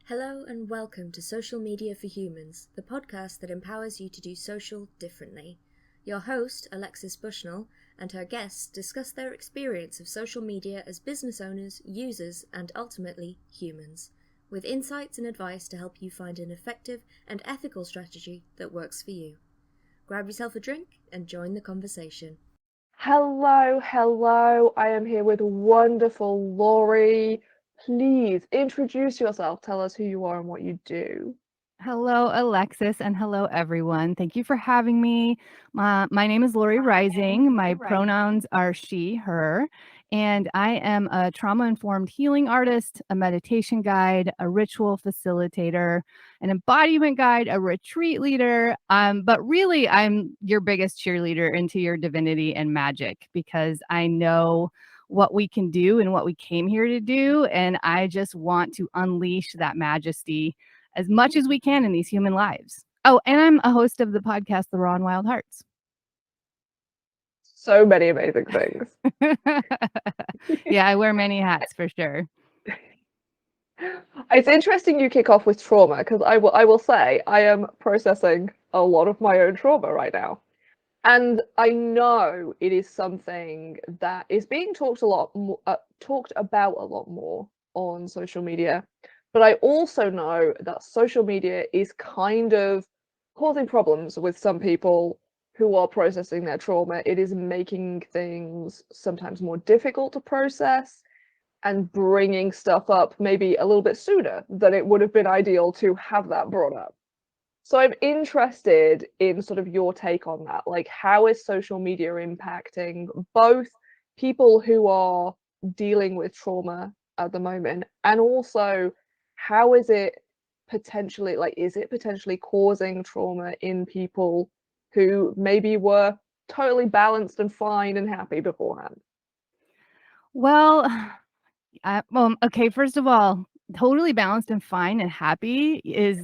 Hello and welcome to Social Media for Humans, the podcast that empowers you to do social differently. Your host, Alexis Bushnell, and her guests discuss their experience of social media as business owners, users, and ultimately humans, with insights and advice to help you find an effective and ethical strategy that works for you. Grab yourself a drink and join the conversation. Hello. I am here with wonderful Lori. Please introduce yourself. Tell us who you are and what you do. Hello, Alexis, and hello, everyone. Thank you for having me. My name is Lori Reising. My pronouns are she, her, and I am a trauma-informed healing artist, a meditation guide, a ritual facilitator, an embodiment guide, a retreat leader. But really, I'm your biggest cheerleader into your divinity and magic because I know what we can do and what we came here to do, and I just want to unleash that majesty as much as we can in these human lives. Oh, and I'm a host of the podcast, The Raw and Wild Hearts. So many amazing things. Yeah, I wear many hats for sure. It's interesting you kick off with trauma because I will say I am processing a lot of my own trauma right now. And I know it is something that is being talked about a lot more on social media. But I also know that social media is kind of causing problems with some people who are processing their trauma. It is making things sometimes more difficult to process and bringing stuff up maybe a little bit sooner than it would have been ideal to have that brought up. So I'm interested in sort of your take on that. Like, how is social media impacting both people who are dealing with trauma at the moment, and also how is it potentially causing trauma in people who maybe were totally balanced and fine and happy beforehand? Well, okay, first of all, totally balanced and fine and happy is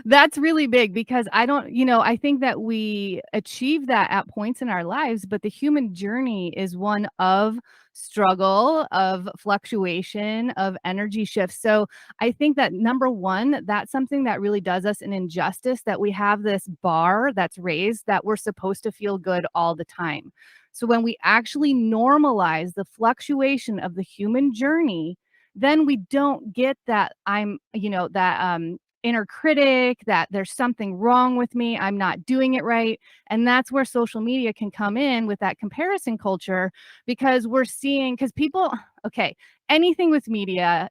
that's really big because I think that we achieve that at points in our lives, but the human journey is one of struggle, of fluctuation, of energy shifts. So I think that number one, that's something that really does us an injustice, that we have this bar that's raised that we're supposed to feel good all the time. So when we actually normalize the fluctuation of the human journey, then we don't get that inner critic, that there's something wrong with me, I'm not doing it right. And that's where social media can come in with that comparison culture, because people, okay, anything with media,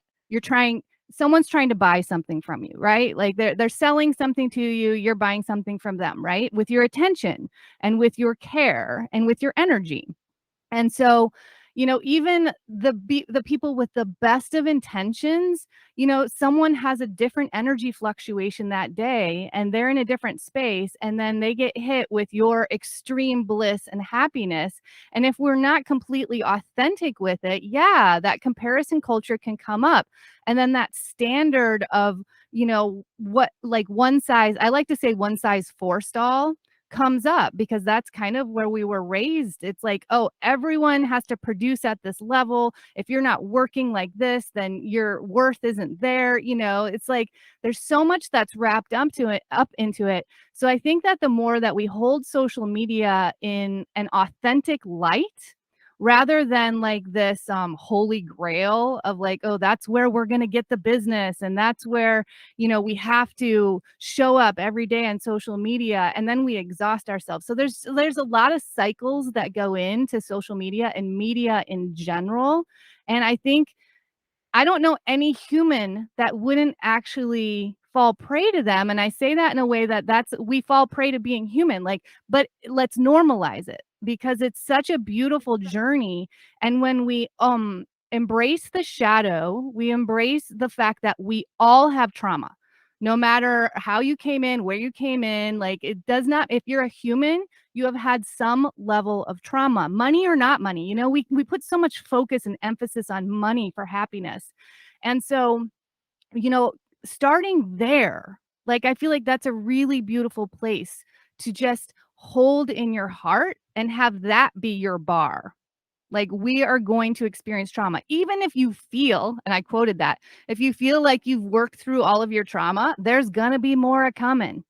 someone's trying to buy something from you, right? Like they're selling something to you, you're buying something from them, right? With your attention and with your care and with your energy. And so, even the people with the best of intentions, someone has a different energy fluctuation that day and they're in a different space, and then they get hit with your extreme bliss and happiness. And if we're not completely authentic with it, yeah, that comparison culture can come up. And then that standard of, what, like I like to say one size forestall comes up, because that's kind of where we were raised. It's like, oh, everyone has to produce at this level. If you're not working like this, then your worth isn't there. It's like there's so much that's wrapped up into it. So I think that the more that we hold social media in an authentic light, rather than like this holy grail of like, oh, that's where we're going to get the business, and that's where we have to show up every day on social media, and then we exhaust ourselves. So there's a lot of cycles that go into social media and media in general. And I don't know any human that wouldn't actually fall prey to them. And I say that in a way we fall prey to being human, but let's normalize it, because it's such a beautiful journey. And when we embrace the shadow, we embrace the fact that we all have trauma. No matter how you came in, where you came in, like, it does not, if you're a human, you have had some level of trauma, money or not money. We put so much focus and emphasis on money for happiness. And so, starting there, like, I feel like that's a really beautiful place to just hold in your heart and have that be your bar. Like, we are going to experience trauma. Even if you feel, and I quoted that, if you feel like you've worked through all of your trauma, there's going to be more coming.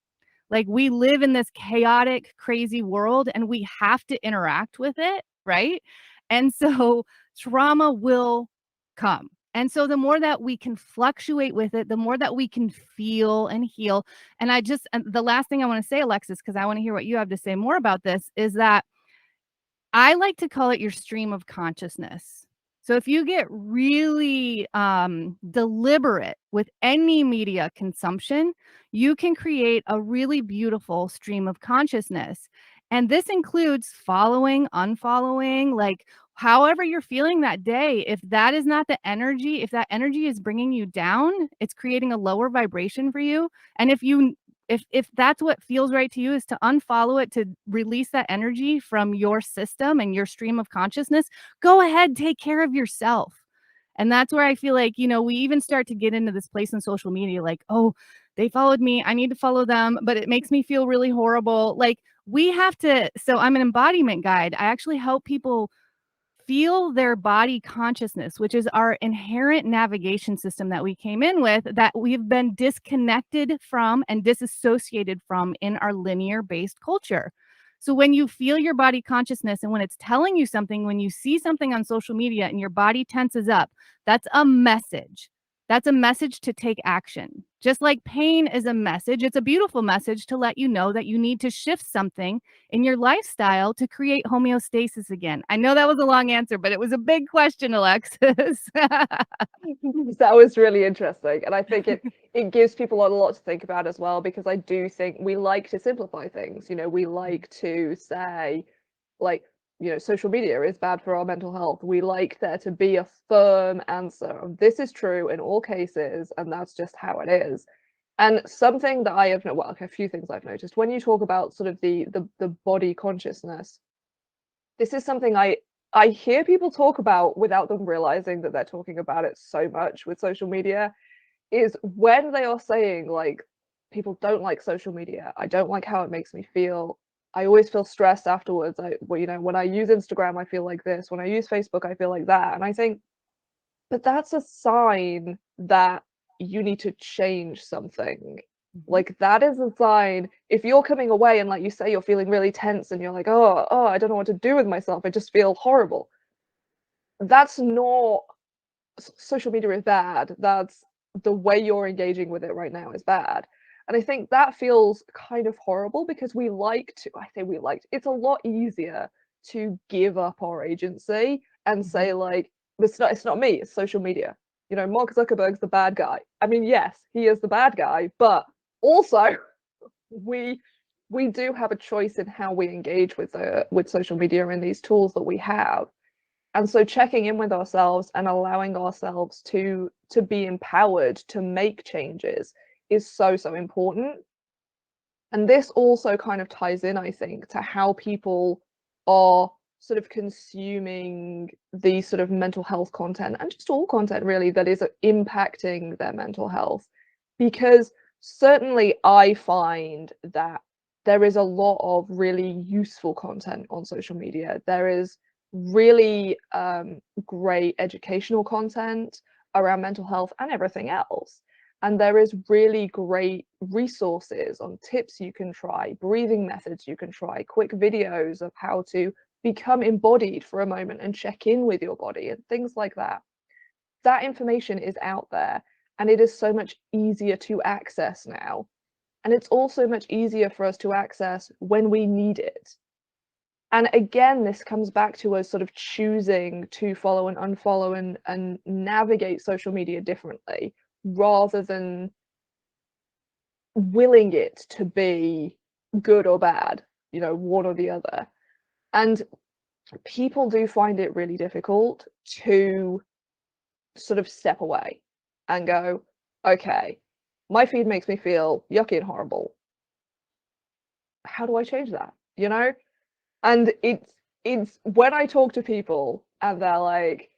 Like, we live in this chaotic, crazy world, and we have to interact with it, right? And so trauma will come. And so the more that we can fluctuate with it, the more that we can feel and heal. And the last thing I want to say, Alexis, because I want to hear what you have to say more about this, is that I like to call it your stream of consciousness. So if you get really deliberate with any media consumption, you can create a really beautiful stream of consciousness. And this includes following, unfollowing, like however you're feeling that day. If that is not the energy, if that energy is bringing you down, it's creating a lower vibration for you. And if that's what feels right to you, is to unfollow it, to release that energy from your system and your stream of consciousness, go ahead, take care of yourself. And that's where I feel like, we even start to get into this place in social media, like, oh, they followed me, I need to follow them, but it makes me feel really horrible. Like, so I'm an embodiment guide. I actually help people feel their body consciousness, which is our inherent navigation system that we came in with, that we've been disconnected from and disassociated from in our linear based culture. So when you feel your body consciousness, and when it's telling you something, when you see something on social media and your body tenses up, that's a message. That's a message to take action. Just like pain is a message, it's a beautiful message to let you know that you need to shift something in your lifestyle to create homeostasis again. I know that was a long answer, but it was a big question, Alexis. That was really interesting, and I think it gives people a lot to think about as well, because I do think we like to simplify things. We like to say, like, social media is bad for our mental health. We like there to be a firm answer. This is true in all cases, and that's just how it is. And something that I have, well, okay, a few things I've noticed when you talk about sort of the body consciousness. This is something I hear people talk about without them realizing that they're talking about it so much with social media, is when they are saying, like, people don't like social media. I don't like how it makes me feel. I always feel stressed afterwards. When I use Instagram, I feel like this. When I use Facebook, I feel like that. And I think, but that's a sign that you need to change something. Like, that is a sign. If you're coming away and, like you say, you're feeling really tense and you're like, oh, I don't know what to do with myself, I just feel horrible. That's not, social media is bad. That's the way you're engaging with it right now is bad. And I think that feels kind of horrible, because it's a lot easier to give up our agency and say, like, it's not me, it's social media. Mark Zuckerberg's the bad guy. I mean, yes, he is the bad guy, but also we do have a choice in how we engage with social media and these tools that we have. And so checking in with ourselves and allowing ourselves to be empowered to make changes is so important. And this also kind of ties in, I think, to how people are sort of consuming the sort of mental health content, and just all content really that is impacting their mental health. Because certainly I find that there is a lot of really useful content on social media. There is really great educational content around mental health and everything else. And there is really great resources on tips you can try, breathing methods you can try, quick videos of how to become embodied for a moment and check in with your body and things like that. That information is out there, and it is so much easier to access now. And it's also much easier for us to access when we need it. And again, this comes back to us sort of choosing to follow and unfollow and navigate social media differently, rather than willing it to be good or bad, one or the other. And people do find it really difficult to sort of step away and go, okay, my feed makes me feel yucky and horrible. How do I change that? And it's when I talk to people and they're like,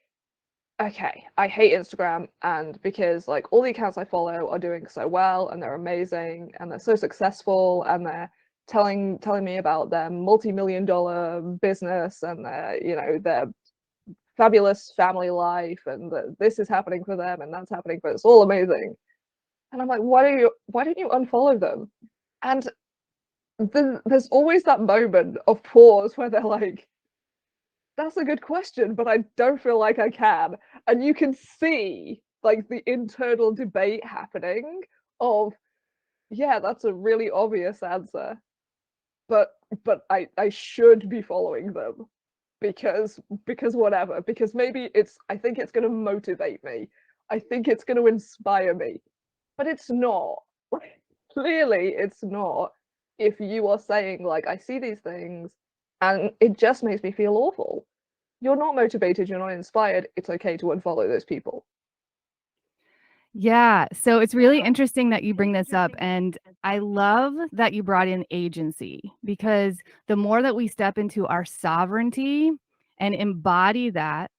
okay, I hate Instagram, and because, like, all the accounts I follow are doing so well and they're amazing and they're so successful and they're telling me about their multi-million-dollar business and their fabulous family life and that this is happening for them and that's happening, but it's all amazing. And I'm like, why don't you unfollow them? And there's always that moment of pause where they're like, that's a good question, but I don't feel like I can. And you can see like the internal debate happening of, yeah, that's a really obvious answer, but I should be following them because whatever, because maybe I think it's going to motivate me. I think it's going to inspire me. But it's not. Clearly it's not. If you are saying like, I see these things and it just makes me feel awful. You're not motivated, you're not inspired, it's okay to unfollow those people. Yeah. So it's really interesting that you bring this up. And I love that you brought in agency, because the more that we step into our sovereignty and embody that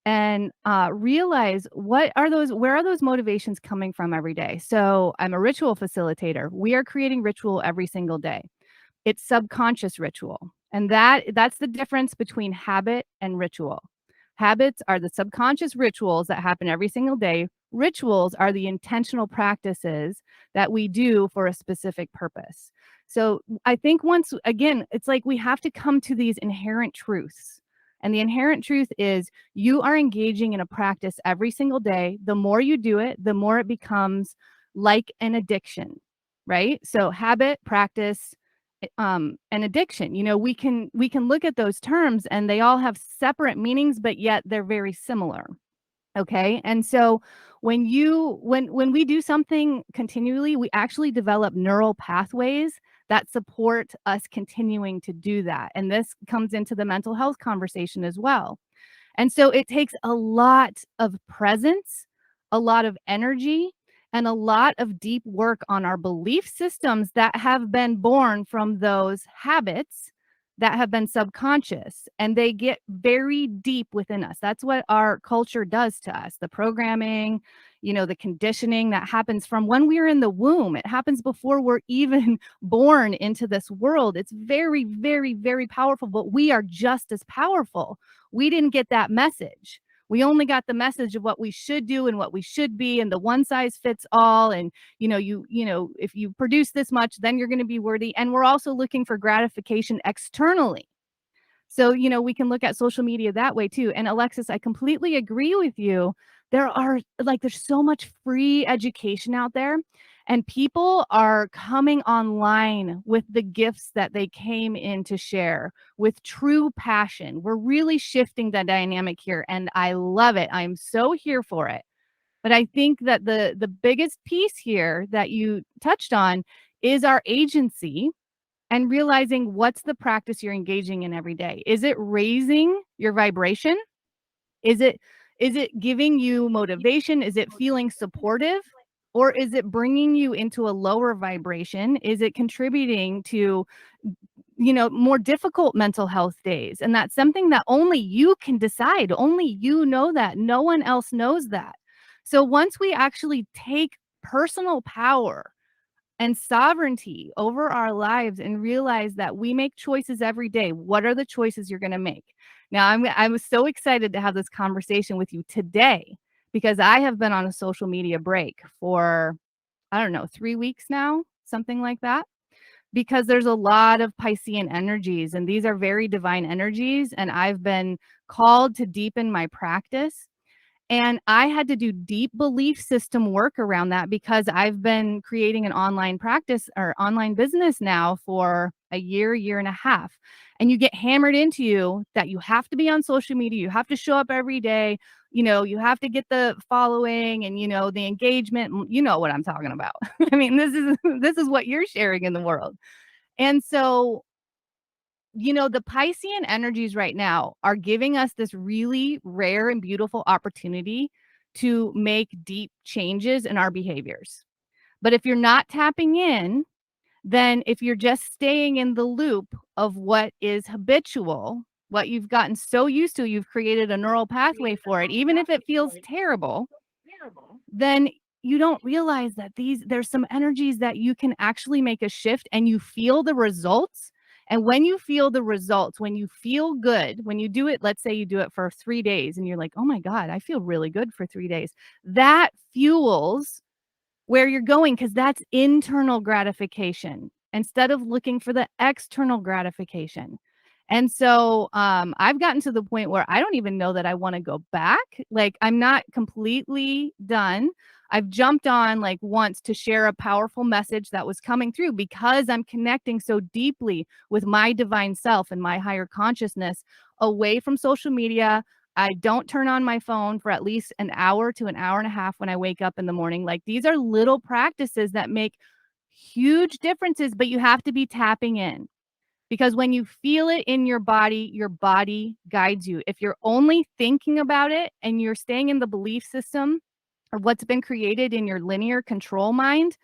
and realize where are those motivations coming from every day. So I'm a ritual facilitator. We are creating ritual every single day. It's subconscious ritual. And that's the difference between habit and ritual. Habits are the subconscious rituals that happen every single day. Rituals are the intentional practices that we do for a specific purpose. So I think once again, it's like we have to come to these inherent truths. And the inherent truth is you are engaging in a practice every single day. The more you do it, the more it becomes like an addiction, right? So habit, practice, and addiction. We can look at those terms and they all have separate meanings, but yet they're very similar. Okay. And so when we do something continually, we actually develop neural pathways that support us continuing to do that. And this comes into the mental health conversation as well. And so it takes a lot of presence, a lot of energy, and a lot of deep work on our belief systems that have been born from those habits that have been subconscious, and they get very deep within us. That's what our culture does to us. The programming, the conditioning that happens from when we're in the womb. It happens before we're even born into this world. It's very, very, very powerful, but we are just as powerful. We didn't get that message. We only got the message of what we should do and what we should be, and the one size fits all. And, if you produce this much, then you're going to be worthy. And we're also looking for gratification externally. So, we can look at social media that way too. And Alexis, I completely agree with you. There's so much free education out there, and people are coming online with the gifts that they came in to share with true passion. We're really shifting the dynamic here, and I love it. I'm so here for it. But I think that the biggest piece here that you touched on is our agency and realizing what's the practice you're engaging in every day. Is it raising your vibration? Is it giving you motivation? Is it feeling supportive? Or is it bringing you into a lower vibration? Is it contributing to, more difficult mental health days? And that's something that only you can decide. Only you know that. No one else knows that. So once we actually take personal power and sovereignty over our lives and realize that we make choices every day, what are the choices you're going to make? Now, I was so excited to have this conversation with you today because I have been on a social media break for, I don't know, 3 weeks now, something like that, because there's a lot of Piscean energies, and these are very divine energies. And I've been called to deepen my practice. And I had to do deep belief system work around that because I've been creating an online practice or online business now for a year and a half. And you get hammered into you that you have to be on social media. You have to show up every day. You have to get the following and, the engagement. You know what I'm talking about. I mean, this is what you're sharing in the world. And so, the Piscean energies right now are giving us this really rare and beautiful opportunity to make deep changes in our behaviors. But if you're not tapping in, then if you're just staying in the loop of what is habitual, what you've gotten so used to, you've created a neural pathway for it, even if it feels terrible, then you don't realize that there's some energies that you can actually make a shift and you feel the results. And when you feel the results, when you feel good, when you do it, let's say you do it for 3 days and you're like, oh my God, I feel really good for 3 days. That fuels where you're going, because that's internal gratification instead of looking for the external gratification. And so I've gotten to the point where I don't even know that I want to go back. Like, I'm not completely done. I've jumped on like once to share a powerful message that was coming through because I'm connecting so deeply with my divine self and my higher consciousness away from social media. I don't turn on my phone for at least an hour to an hour and a half when I wake up in the morning. Like, these are little practices that make huge differences, but you have to be tapping in, because when you feel it in your body guides you. If you're only thinking about it and you're staying in the belief system of what's been created in your linear control mind,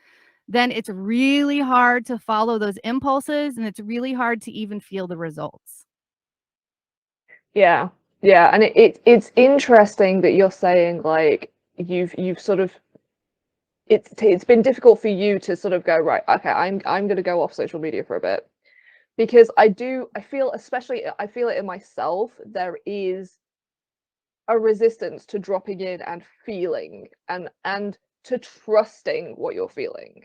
then it's really hard to follow those impulses, and it's really hard to even feel the results. Yeah, yeah, and it's interesting that you're saying like you've sort of it's been difficult for you to sort of go, right, okay, I'm going to go off social media for a bit, because I feel, especially I feel it in myself, there is a resistance to dropping in and feeling and to trusting what you're feeling.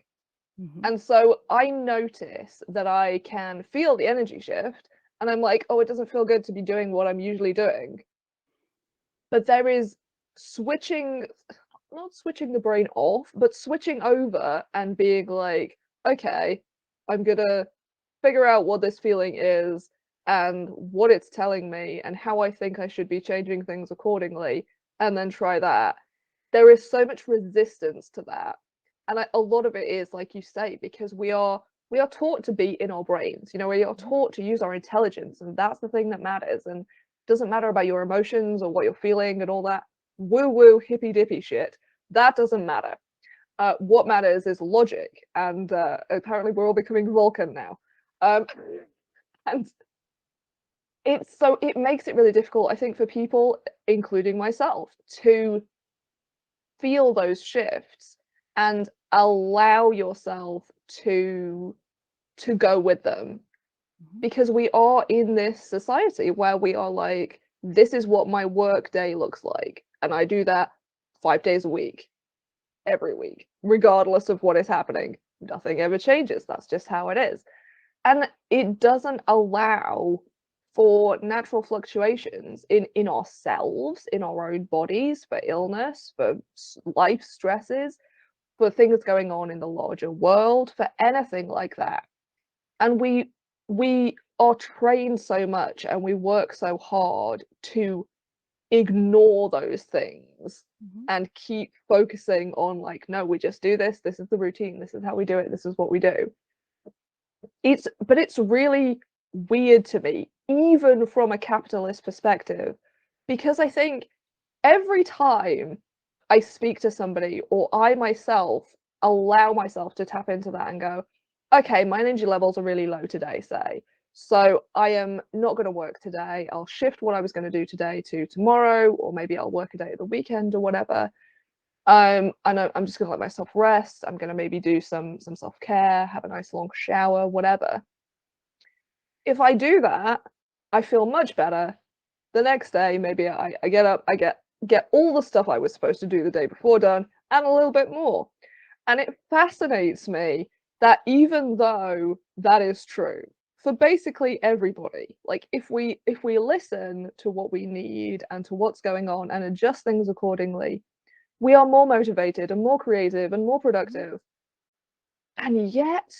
Mhm. And so I notice that I can feel the energy shift and I'm like, oh, it doesn't feel good to be doing what I'm usually doing. But there is switching, not switching the brain off, but switching over and being like, okay, I'm gonna figure out what this feeling is and what it's telling me and how I think I should be changing things accordingly, and then try that. There is so much resistance to that. And a lot of it is, like you say, because we are taught to be in our brains. You know, we are taught to use our intelligence, and that's the thing that matters. And it doesn't matter about your emotions or what you're feeling and all that woo-woo hippy-dippy shit. That doesn't matter. What matters is logic, and apparently we're all becoming Vulcan now. And it makes it really difficult, I think, for people, including myself, to feel those shifts and allow yourself to go with them, because we are in this society where we are like, this is what my work day looks like, and I do that 5 days a week, every week, regardless of what is happening. Nothing ever changes. That's just how it is. And it doesn't allow for natural fluctuations in ourselves, in our own bodies, for illness, for life stresses, for things going on in the larger world, for anything like that. And we are trained so much and we work so hard to ignore those things and keep focusing on like, no, we just do this, this is the routine, this is how we do it, this is what we do. But it's really weird to me, even from a capitalist perspective, because I think every time I speak to somebody, or I myself allow myself to tap into that and go, okay, my energy levels are really low today, say, so I am not going to work today. I'll shift what I was going to do today to tomorrow, or maybe I'll work a day at the weekend or whatever. I know I'm just going to let myself rest. I'm going to maybe do some self-care, have a nice long shower, whatever. If I do that, I feel much better. The next day, maybe I get up, I get all the stuff I was supposed to do the day before done, and a little bit more. And it fascinates me that even though that is true for basically everybody, like if we listen to what we need and to what's going on and adjust things accordingly, we are more motivated and more creative and more productive. And yet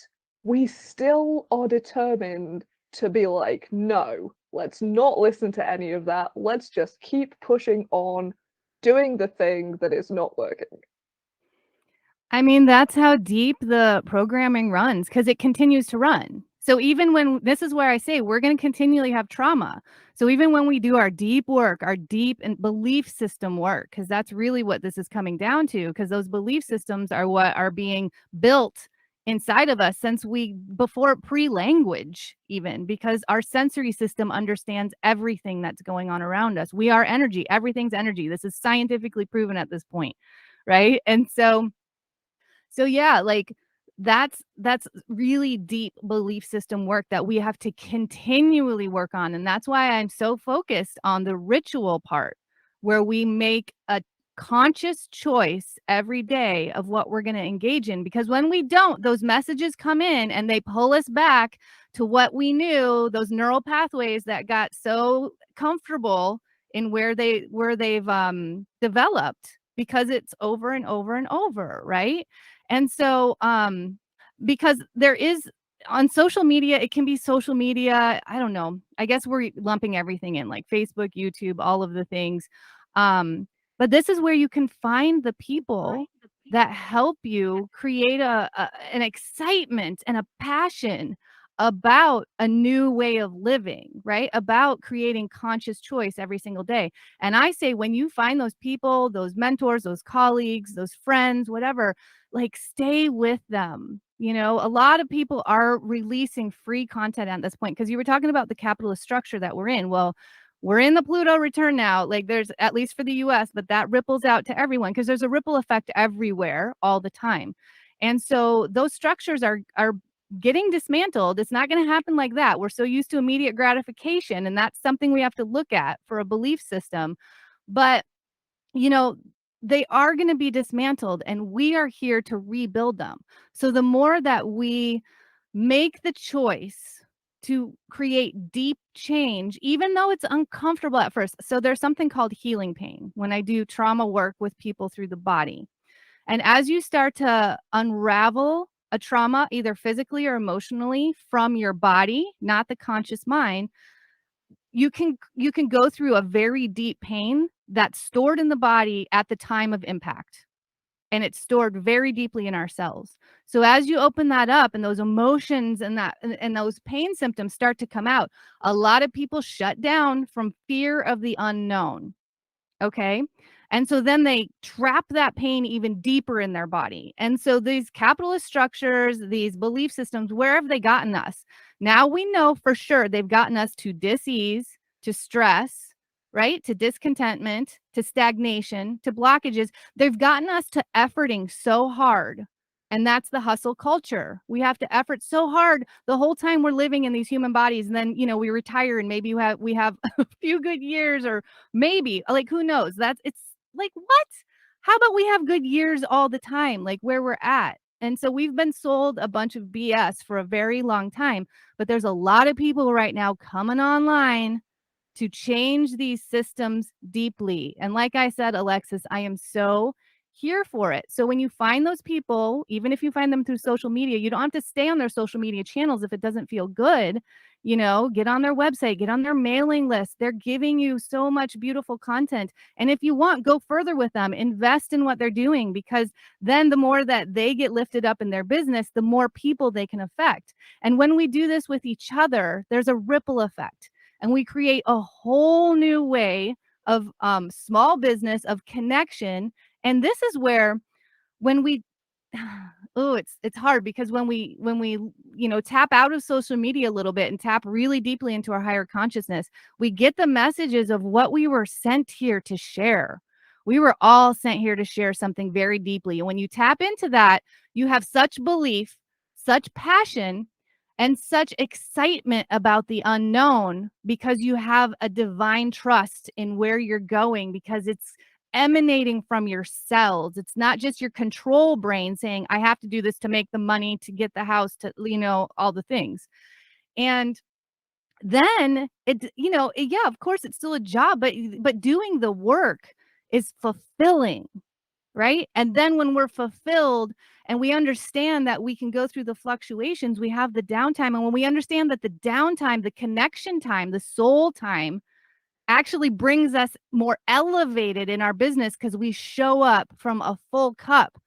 we still are determined to be like, no, let's not listen to any of that. Let's just keep pushing on, doing the thing that is not working. I mean, that's how deep the programming runs, because it continues to run. So even when, this is where I say we're going to continually have trauma. So even when we do our deep work, our deep and belief system work, because that's really what this is coming down to, because those belief systems are what are being built inside of us since before pre-language, even, because our sensory system understands everything that's going on around us. We are energy. Everything's energy. This is scientifically proven at this point, right? And so yeah, like that's really deep belief system work that we have to continually work on. And that's why I'm so focused on the ritual part, where we make a conscious choice every day of what we're going to engage in. Because when we don't, those messages come in and they pull us back to what we knew, those neural pathways that got so comfortable in where they've developed, because it's over and over and over, right? And so because there is, on social media, it can be social media, I don't know, I guess we're lumping everything in, like Facebook, YouTube, all of the things. But this is where you can find the people that help you create an excitement and a passion about a new way of living, right? About creating conscious choice every single day. And I say, when you find those people, those mentors, those colleagues, those friends, whatever, like, stay with them. You know, a lot of people are releasing free content at this point, because you were talking about the capitalist structure that we're in. Well, we're in the Pluto return now, like, there's, at least for the US, but that ripples out to everyone, because there's a ripple effect everywhere all the time. And so those structures are getting dismantled. It's not going to happen like that. We're so used to immediate gratification, and that's something we have to look at for a belief system. But, you know, they are going to be dismantled, and we are here to rebuild them. So the more that we make the choice to create deep change, even though it's uncomfortable at first. So there's something called healing pain when I do trauma work with people through the body. And as you start to unravel a trauma, either physically or emotionally, from your body, not the conscious mind, you can go through a very deep pain that's stored in the body at the time of impact. And it's stored very deeply in our cells. So as you open that up, and those emotions and those pain symptoms start to come out, a lot of people shut down from fear of the unknown. Okay. And so then they trap that pain even deeper in their body. And so these capitalist structures, these belief systems, where have they gotten us? Now we know for sure they've gotten us to dis-ease, to stress, right? To discontentment, to stagnation, to blockages. They've gotten us to efforting so hard. And that's the hustle culture. We have to effort so hard the whole time we're living in these human bodies. And then, you know, we retire, and maybe we have a few good years, or maybe, like, who knows? It's like, what? How about we have good years all the time, like where we're at? And so we've been sold a bunch of BS for a very long time. But there's a lot of people right now coming online to change these systems deeply. And like I said, Alexis, I am so here for it. So when you find those people, even if you find them through social media, you don't have to stay on their social media channels if it doesn't feel good. You know, get on their website, get on their mailing list. They're giving you so much beautiful content. And if you want, go further with them, invest in what they're doing, because then the more that they get lifted up in their business, the more people they can affect. And when we do this with each other, there's a ripple effect. And we create a whole new way of small business, of connection. And this is where, when we, oh, it's hard, because when we, you know, tap out of social media a little bit and tap really deeply into our higher consciousness, we get the messages of what we were sent here to share. We were all sent here to share something very deeply. And when you tap into that, you have such belief, such passion, and such excitement about the unknown, because you have a divine trust in where you're going, because it's emanating from your cells. It's not just your control brain saying, I have to do this to make the money, to get the house, to, you know, all the things. And then yeah, of course it's still a job, but doing the work is fulfilling. Right. And then when we're fulfilled and we understand that we can go through the fluctuations, we have the downtime. And when we understand that the downtime, the connection time, the soul time actually brings us more elevated in our business, because we show up from a full cup,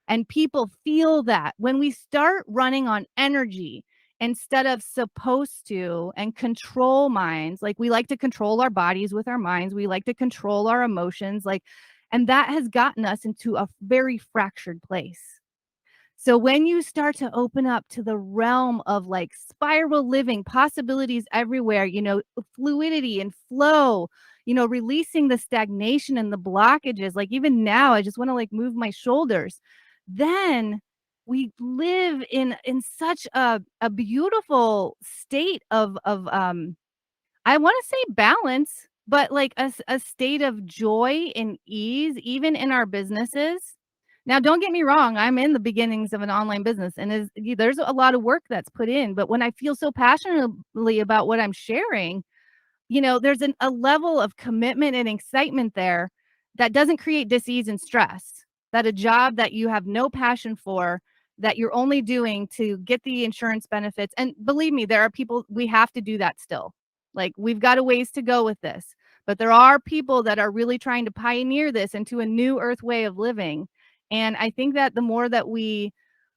and people feel that when we start running on energy instead of supposed to, and control minds, like we like to control our bodies with our minds, we like to control our emotions, like, and that has gotten us into a very fractured place. So when you start to open up to the realm of like spiral living, possibilities everywhere, you know, fluidity and flow, you know, releasing the stagnation and the blockages, like even now, I just want to like move my shoulders. Then we live in such a beautiful state of I want to say balance, but like a state of joy and ease, even in our businesses. Now, don't get me wrong, I'm in the beginnings of an online business, and there's a lot of work that's put in. But when I feel so passionately about what I'm sharing, there's a level of commitment and excitement there that doesn't create dis-ease and stress. That a job that you have no passion for, that you're only doing to get the insurance benefits. And believe me, there are people, we have to do that still. Like, we've got a ways to go with this, but there are people that are really trying to pioneer this into a new earth way of living. And I think that the more that we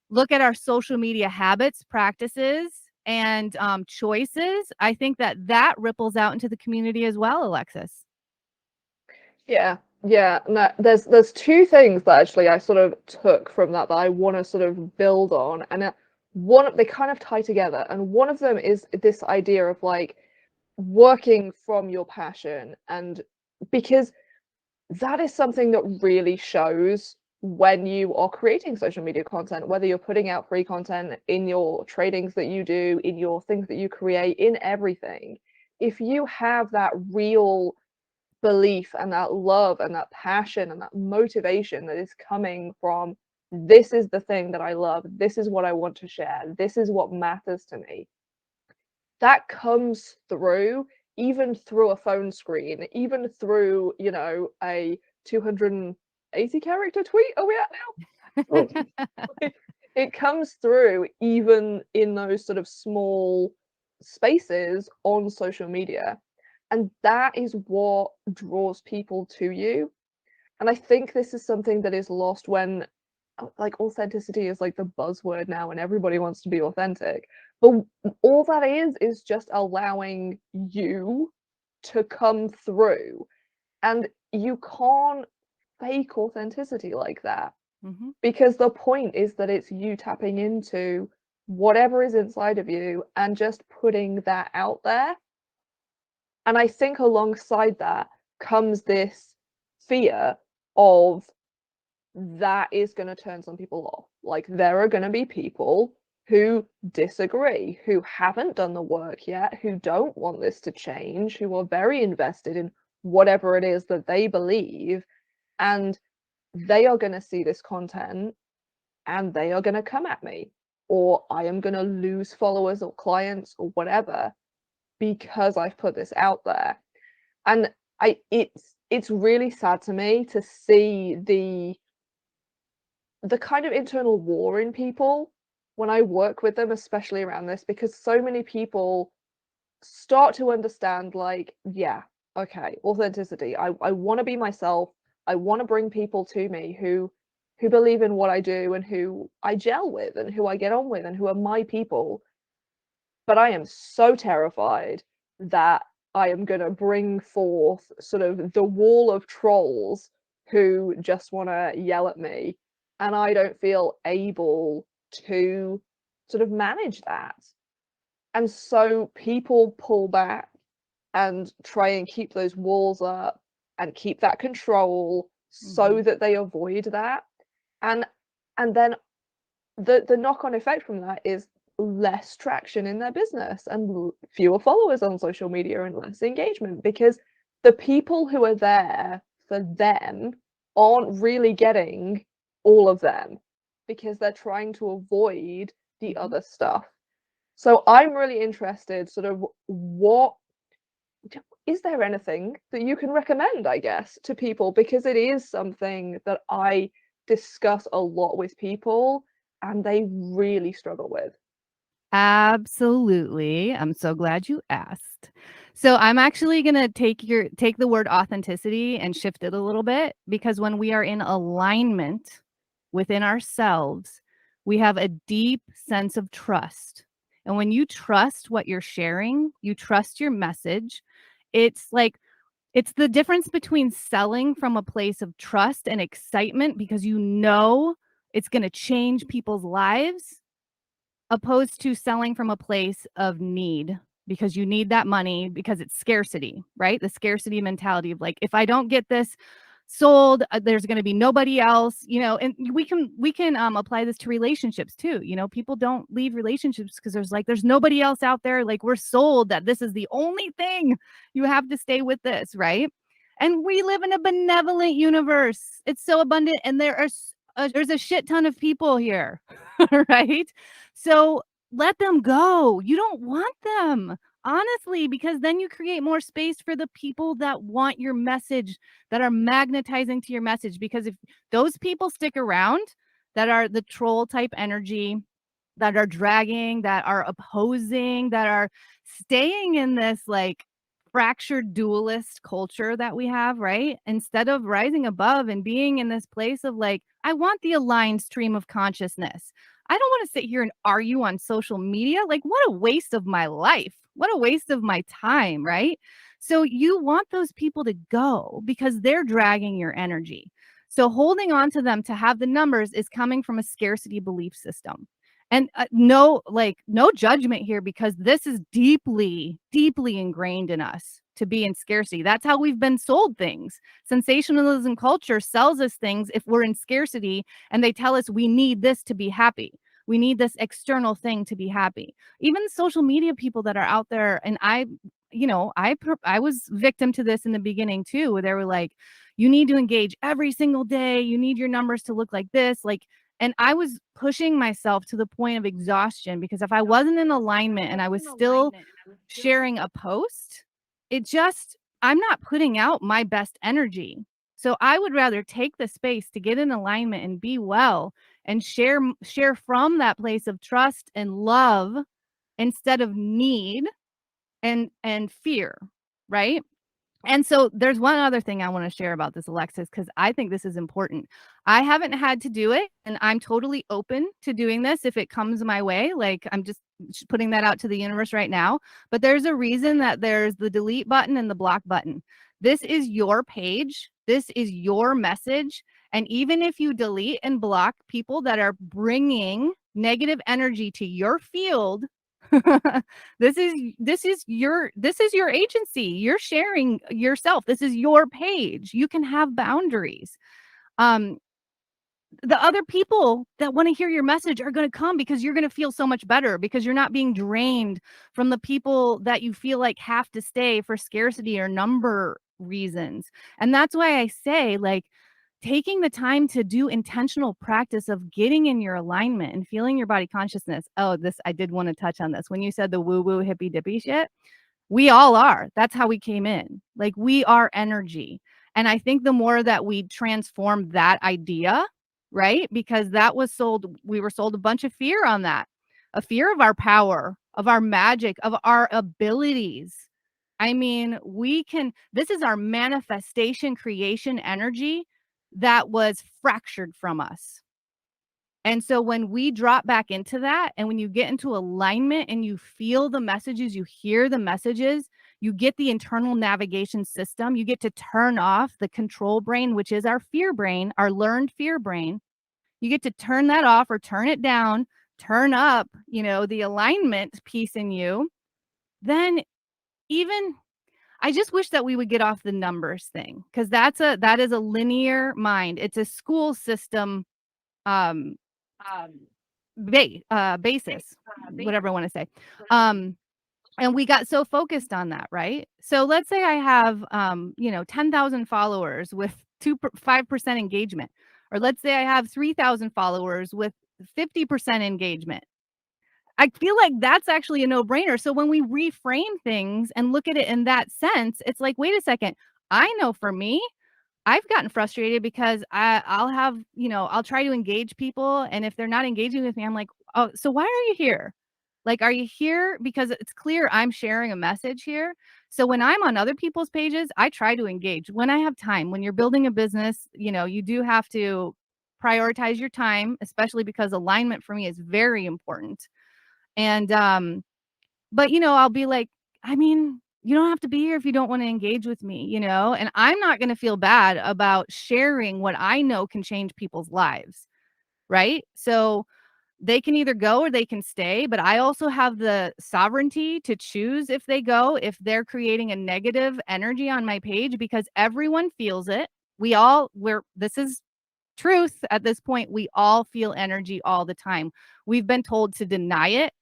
look at our social media habits, practices, and choices, I think that ripples out into the community as well, Alexis. Yeah, yeah. No, there's two things that actually I sort of took from that I want to sort of build on, and they kind of tie together. And one of them is this idea of like working from your passion, and because that is something that really shows when you are creating social media content, whether you're putting out free content in your tradings that you do, in your things that you create, in everything. If you have that real belief and that love and that passion and that motivation that is coming from, this is the thing that I love, this is what I want to share, this is what matters to me, that comes through, even through a phone screen, even through, a 280 character tweet, are we at now? It comes through even in those sort of small spaces on social media. And that is what draws people to you. And I think this is something that is lost when, like, authenticity is like the buzzword now and everybody wants to be authentic. But all that is just allowing you to come through. And you can't fake authenticity like that. Mm-hmm. Because the point is that it's you tapping into whatever is inside of you and just putting that out there. And I think alongside that comes this fear of that is going to turn some people off. Like, there are going to be people who disagree, who haven't done the work yet, who don't want this to change, who are very invested in whatever it is that they believe. And they are going to see this content and they are going to come at me, or I am going to lose followers or clients or whatever because I've put this out there. And it's really sad to me to see the kind of internal war in people when I work with them, especially around this, because so many people start to understand, like, yeah, okay, authenticity. I want to be myself. I want to bring people to me who believe in what I do and who I gel with and who I get on with and who are my people. But I am so terrified that I am going to bring forth sort of the wall of trolls who just want to yell at me, and I don't feel able to sort of manage that. And so people pull back and try and keep those walls up and keep that control so that they avoid that. And then the knock-on effect from that is less traction in their business and fewer followers on social media and less engagement, because the people who are there for them aren't really getting all of them because they're trying to avoid the other stuff. So I'm really interested, sort of, what is there anything that you can recommend, I guess, to people, because it is something that I discuss a lot with people and they really struggle with. Absolutely. I'm so glad you asked. So I'm actually going to take the word authenticity and shift it a little bit, because when we are in alignment within ourselves, we have a deep sense of trust. And when you trust what you're sharing, you trust your message. It's the difference between selling from a place of trust and excitement because you know it's going to change people's lives, opposed to selling from a place of need because you need that money because it's scarcity, right? The scarcity mentality of like, if I don't get this sold, there's going to be nobody else, and we can apply this to relationships too. People don't leave relationships because there's nobody else out there. Like, we're sold that this is the only thing, you have to stay with this, right? And we live in a benevolent universe. It's so abundant, and there's a shit ton of people here. Right? So let them go. You don't want them, honestly, because then you create more space for the people that want your message, that are magnetizing to your message. Because if those people stick around, that are the troll type energy, that are dragging, that are opposing, that are staying in this like fractured dualist culture that we have, right? Instead of rising above and being in this place of like, I want the aligned stream of consciousness. I don't want to sit here and argue on social media. Like, what a waste of my life. What a waste of my time, right? So you want those people to go because they're dragging your energy. So holding on to them to have the numbers is coming from a scarcity belief system. And no judgment here, because this is deeply, deeply ingrained in us to be in scarcity. That's how we've been sold things. Sensationalism culture sells us things if we're in scarcity, and they tell us we need this to be happy. We need this external thing to be happy. Even social media people that are out there, and I was victim to this in the beginning too, where they were like, you need to engage every single day. You need your numbers to look like this. And I was pushing myself to the point of exhaustion, because if I wasn't in alignment and I was still sharing a post, I'm not putting out my best energy. So I would rather take the space to get in alignment and be well and share from that place of trust and love instead of need and fear, right? And so there's one other thing I want to share about this, Alexis, because I think this is important. I haven't had to do it, and I'm totally open to doing this if it comes my way. Like, I'm just putting that out to the universe right now. But there's a reason that there's the delete button and the block button. This is your page. This is your message. And even if you delete and block people that are bringing negative energy to your field, this is your agency. You're sharing yourself. This is your page. You can have boundaries. The other people that want to hear your message are going to come, because you're going to feel so much better, because you're not being drained from the people that you feel like have to stay for scarcity or number reasons. And that's why I say, like, taking the time to do intentional practice of getting in your alignment and feeling your body consciousness. Oh, I did want to touch on this. When you said the woo-woo hippy dippy shit, we all are. That's how we came in. Like, we are energy. And I think the more that we transform that idea, right? Because we were sold a bunch of fear on that, a fear of our power, of our magic, of our abilities. I mean, this is our manifestation creation energy that was fractured from us. And so when we drop back into that, and when you get into alignment and you feel the messages, you hear the messages, you get the internal navigation system, you get to turn off the control brain, which is our fear brain, our learned fear brain. You get to turn that off or turn it down, turn up, the alignment piece in you. Then I just wish that we would get off the numbers thing, because that is a linear mind. It's a school system basis, whatever I want to say. And we got so focused on that, right? So let's say I have 10,000 followers with 5% engagement, or let's say I have 3,000 followers with 50% engagement. I feel like that's actually a no-brainer. So when we reframe things and look at it in that sense, it's like, wait a second. I know for me, I've gotten frustrated because I'll try to engage people, and if they're not engaging with me, I'm like, oh, so why are you here? Like, are you here because it's clear I'm sharing a message here? So when I'm on other people's pages, I try to engage when I have time. When you're building a business, you do have to prioritize your time, especially because alignment for me is very important. And but I'll be like, I mean, you don't have to be here if you don't want to engage with me, and I'm not going to feel bad about sharing what I know can change people's lives, right? So they can either go or they can stay, but I also have the sovereignty to choose if they go, if they're creating a negative energy on my page, because everyone feels it. this is truth at this point. We all feel energy all the time. We've been told to deny it.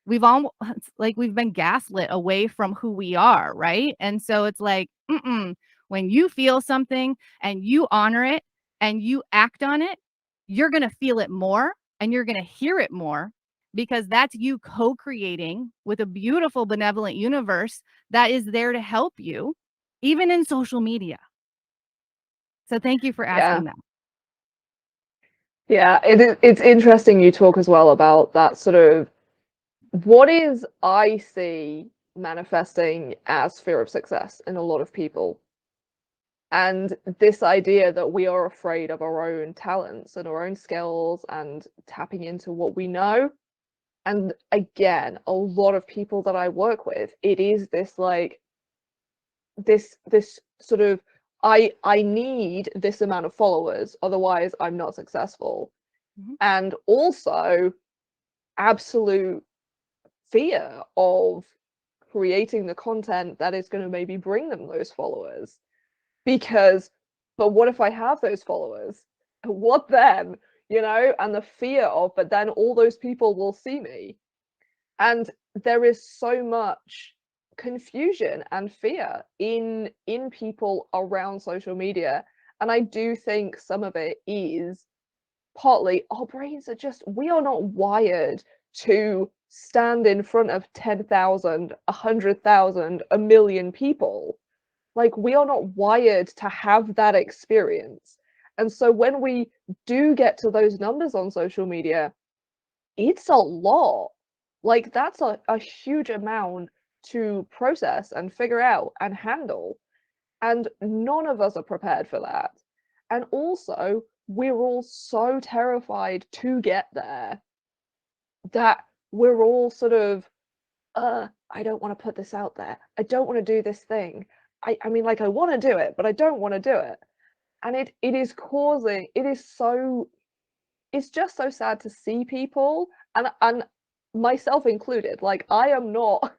We've been gaslit away from who we are, right? And so it's like, when you feel something and you honor it and you act on it, you're going to feel it more and you're going to hear it more, because that's you co-creating with a beautiful, benevolent universe that is there to help you, even in social media. So thank you for asking that. Yeah, it's interesting you talk as well about that sort of what is I see manifesting as fear of success in a lot of people. And this idea that we are afraid of our own talents and our own skills and tapping into what we know. And again, a lot of people that I work with, it is this like this sort of I need this amount of followers, otherwise I'm not successful. And also absolute fear of creating the content that is going to maybe bring them those followers. Because, but what if I have those followers? What then? You know, and the fear of, but then all those people will see me. And there is so much confusion and fear in people around social media. And I do think some of it is partly our brains are just, we are not wired to stand in front of 10,000, 100,000, a million people. Like, we are not wired to have that experience. And so when we do get to those numbers on social media, it's a lot. Like, that's a huge amount to process and figure out and handle. And none of us are prepared for that. And also, we're all so terrified to get there that we're all sort of, I don't want to put this out there. I don't want to do this thing. I mean, like, I want to do it, but I don't want to do it. And it is causing, it's just so sad to see people, and myself included. Like, I have not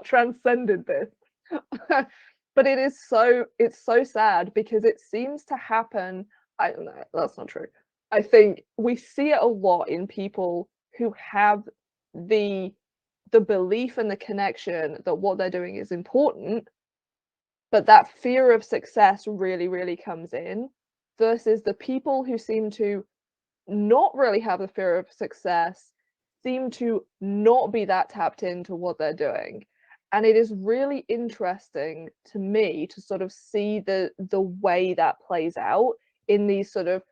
transcended this. But it's so sad because it seems to happen. I don't know, that's not true. I think we see it a lot in people who have the belief and the connection that what they're doing is important, but that fear of success really, really comes in, versus the people who seem to not really have the fear of success, seem to not be that tapped into what they're doing. And it is really interesting to me to sort of see the way that plays out in these sort of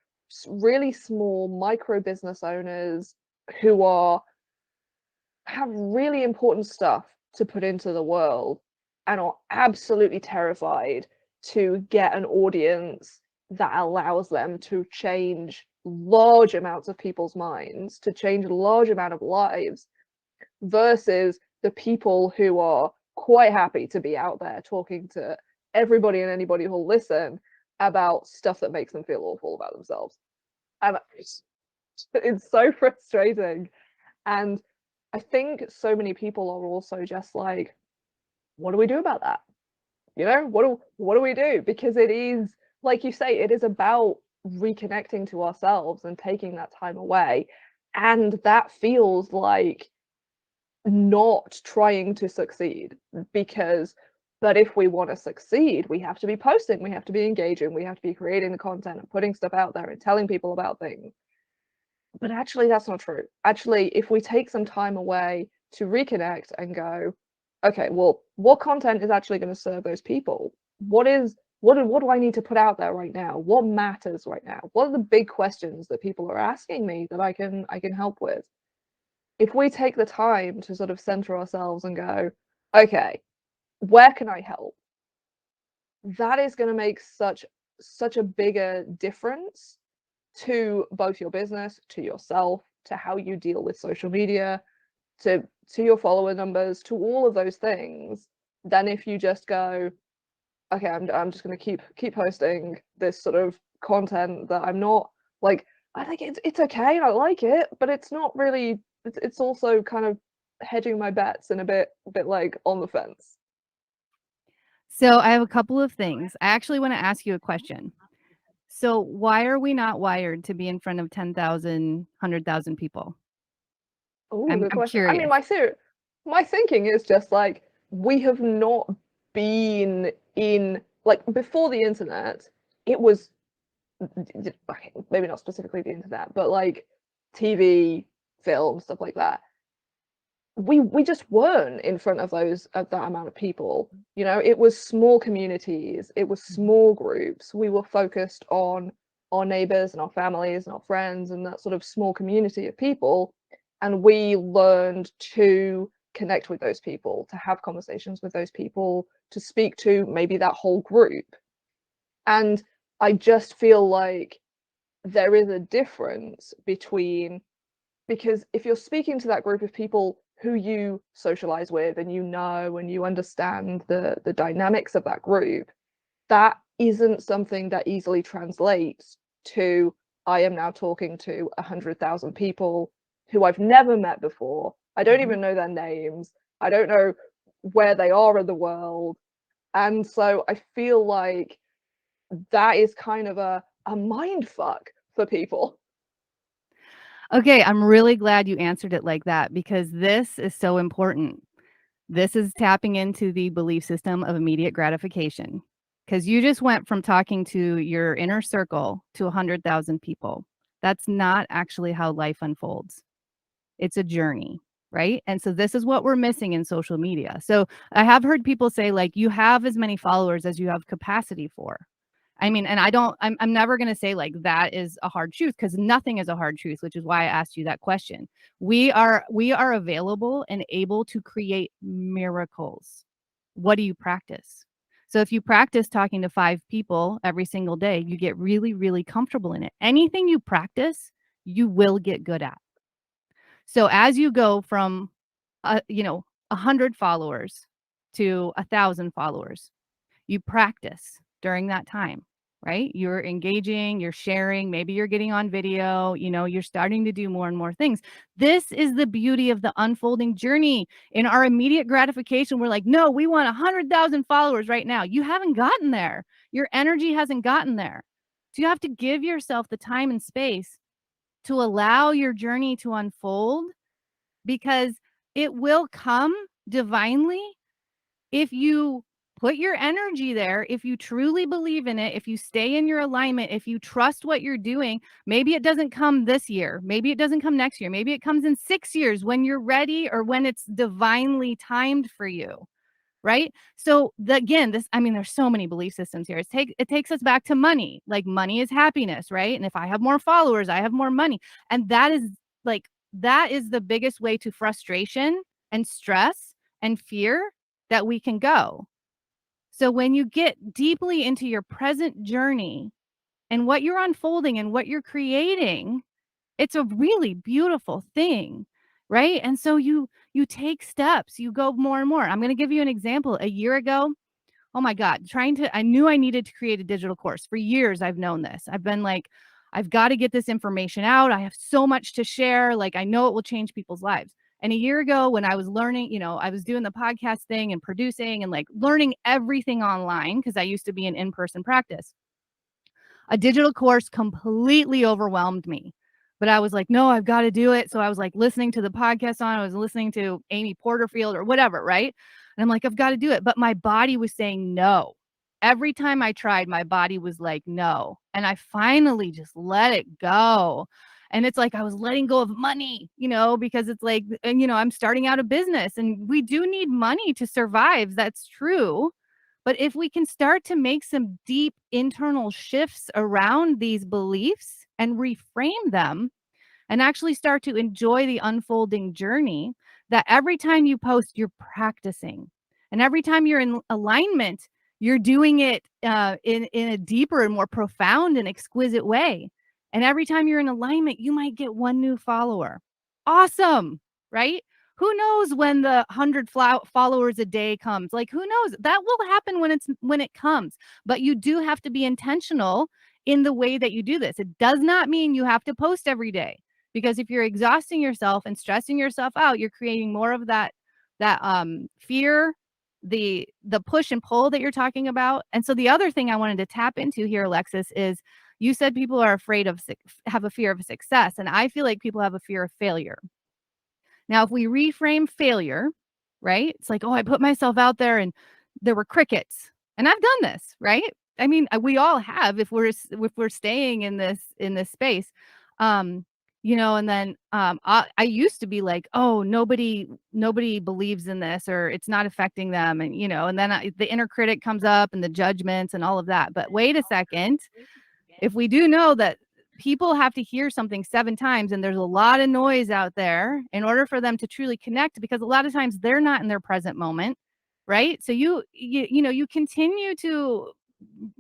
really small micro business owners who have really important stuff to put into the world and are absolutely terrified to get an audience that allows them to change large amounts of people's minds, to change a large amount of lives, versus the people who are quite happy to be out there talking to everybody and anybody who'll listen about stuff that makes them feel awful about themselves. And it's so frustrating. And I think so many people are also just like, what do we do about that? You know, what do we do? Because it is, like you say, it is about reconnecting to ourselves and taking that time away. And that feels like not trying to succeed, because, but if we want to succeed, we have to be posting, we have to be engaging, we have to be creating the content and putting stuff out there and telling people about things. But actually, that's not true. Actually, if we take some time away to reconnect and go, okay, well, what content is actually going to serve those people? What do I need to put out there right now? What matters right now? What are the big questions that people are asking me that I can help with? If we take the time to sort of center ourselves and go, okay, where can I help? That is going to make such a bigger difference to both your business, to yourself, to how you deal with social media, to your follower numbers, to all of those things, than if you just go, okay, I'm just going to keep posting this sort of content that I'm not like, I think it's okay, I like it, but it's not really, it's also kind of hedging my bets and a bit like on the fence. So I have a couple of things. I actually want to ask you a question. So why are we not wired to be in front of 10,000, 100,000 people? Oh, I'm good question. I mean, curious. my thinking is just like we have not been in, like, before the internet, it was okay, maybe not specifically the internet, but like TV, film, stuff like that. We just weren't in front of that amount of people. You know, it was small communities, it was small groups. We were focused on our neighbors and our families and our friends and that sort of small community of people. And we learned to connect with those people, to have conversations with those people, to speak to maybe that whole group. And I just feel like there is a difference between, because if you're speaking to that group of people who you socialize with and you know and you understand the dynamics of that group, that isn't something that easily translates to I am now talking to 100,000 people who I've never met before. I don't even know their names. I don't know where they are in the world. And so I feel like that is kind of a mind fuck for people. Okay, I'm really glad you answered it like that because this is so important. This is tapping into the belief system of immediate gratification because you just went from talking to your inner circle to 100,000 people. That's not actually how life unfolds. It's a journey, right? And so this is what we're missing in social media. So I have heard people say, like, you have as many followers as you have capacity for. I mean, and I'm never going to say like that is a hard truth because nothing is a hard truth, which is why I asked you that question. We are available and able to create miracles. What do you practice? So if you practice talking to 5 people every single day, you get really, really comfortable in it. Anything you practice, you will get good at. So as you go from, 100 followers to 1,000 followers, you practice during that time, right? You're engaging, you're sharing, maybe you're getting on video, you're starting to do more and more things. This is the beauty of the unfolding journey. In our immediate gratification, we're like, no, we want 100,000 followers right now. You haven't gotten there. Your energy hasn't gotten there. So you have to give yourself the time and space to allow your journey to unfold because it will come divinely if you put your energy there, if you truly believe in it, if you stay in your alignment, if you trust what you're doing. Maybe it doesn't come this year. Maybe it doesn't come next year. Maybe it comes in 6 years when you're ready or when it's divinely timed for you. Right. So again, there's so many belief systems here. It takes us back to money. Like money is happiness. Right. And if I have more followers, I have more money. And that is the biggest way to frustration and stress and fear that we can go. So when you get deeply into your present journey and what you're unfolding and what you're creating, it's a really beautiful thing, right? And so you take steps, you go more and more. I'm going to give you an example. A year ago, oh my God, I knew I needed to create a digital course. For years, I've known this. I've been like, I've got to get this information out. I have so much to share. Like, I know it will change people's lives. And a year ago, when I was learning, I was doing the podcast thing and producing and like learning everything online because I used to be in in-person practice. A digital course completely overwhelmed me. But I was like, no, I've got to do it. So I was like listening to the podcast I was listening to Amy Porterfield or whatever, right? And I'm like, I've got to do it. But my body was saying no. Every time I tried, my body was like, no. And I finally just let it go. And it's like I was letting go of money, because it's like, and, I'm starting out a business and we do need money to survive. That's true. But if we can start to make some deep internal shifts around these beliefs and reframe them and actually start to enjoy the unfolding journey, that every time you post, you're practicing. And every time you're in alignment, you're doing it in a deeper and more profound and exquisite way. And every time you're in alignment, you might get one new follower. Awesome, right? Who knows when the 100 followers a day comes? Like, who knows? That will happen when it comes. But you do have to be intentional in the way that you do this. It does not mean you have to post every day, because if you're exhausting yourself and stressing yourself out, you're creating more of that fear, the push and pull that you're talking about. And so the other thing I wanted to tap into here, Alexis, is you said people are afraid of have a fear of success, and I feel like people have a fear of failure. Now, if we reframe failure, right? It's like, oh, I put myself out there and there were crickets. And I've done this, right? I mean, we all have if we're staying in this space. And then I used to be like, oh, nobody believes in this, or it's not affecting them, and then the inner critic comes up and the judgments and all of that. But wait a second, if we do know that people have to hear something 7 times and there's a lot of noise out there in order for them to truly connect, because a lot of times they're not in their present moment, right? So you continue to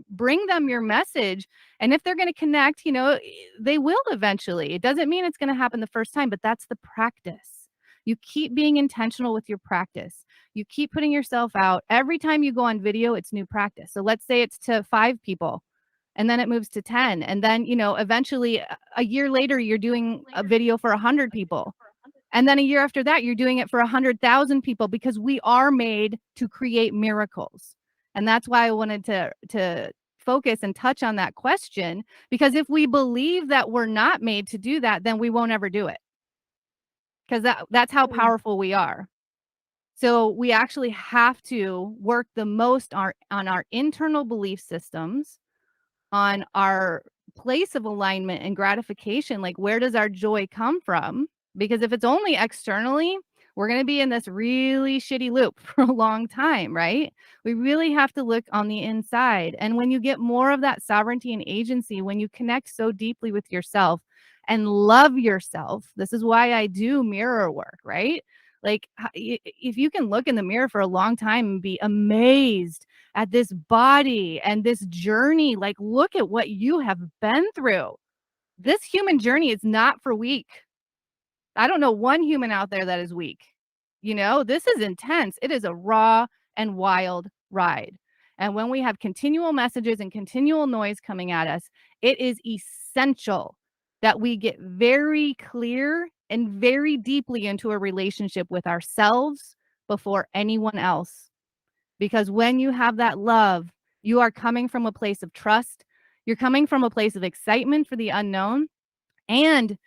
bring them your message, and if they're going to connect, they will eventually. It doesn't mean it's going to happen the first time, but that's the practice. You keep being intentional with your practice. You keep putting yourself out. Every time you go on video, it's new practice. So let's say it's to 5 people, and then it moves to 10, and then eventually a year later you're doing a video for 100 people, and then a year after that you're doing it for 100,000 people, because we are made to create miracles. And that's why I wanted to focus and touch on that question, because if we believe that we're not made to do that, then we won't ever do it, because that's how powerful we are. So we actually have to work the most on our internal belief systems, on our place of alignment and gratification. Like, where does our joy come from? Because if it's only externally, we're going to be in this really shitty loop for a long time, right? We really have to look on the inside. And when you get more of that sovereignty and agency, when you connect so deeply with yourself and love yourself, this is why I do mirror work, right? Like, if you can look in the mirror for a long time and be amazed at this body and this journey, like, look at what you have been through. This human journey is not for weak. I don't know one human out there that is weak. This is intense. It is a raw and wild ride. And when we have continual messages and continual noise coming at us, it is essential that we get very clear and very deeply into a relationship with ourselves before anyone else. Because when you have that love, you are coming from a place of trust. You're coming from a place of excitement for the unknown. And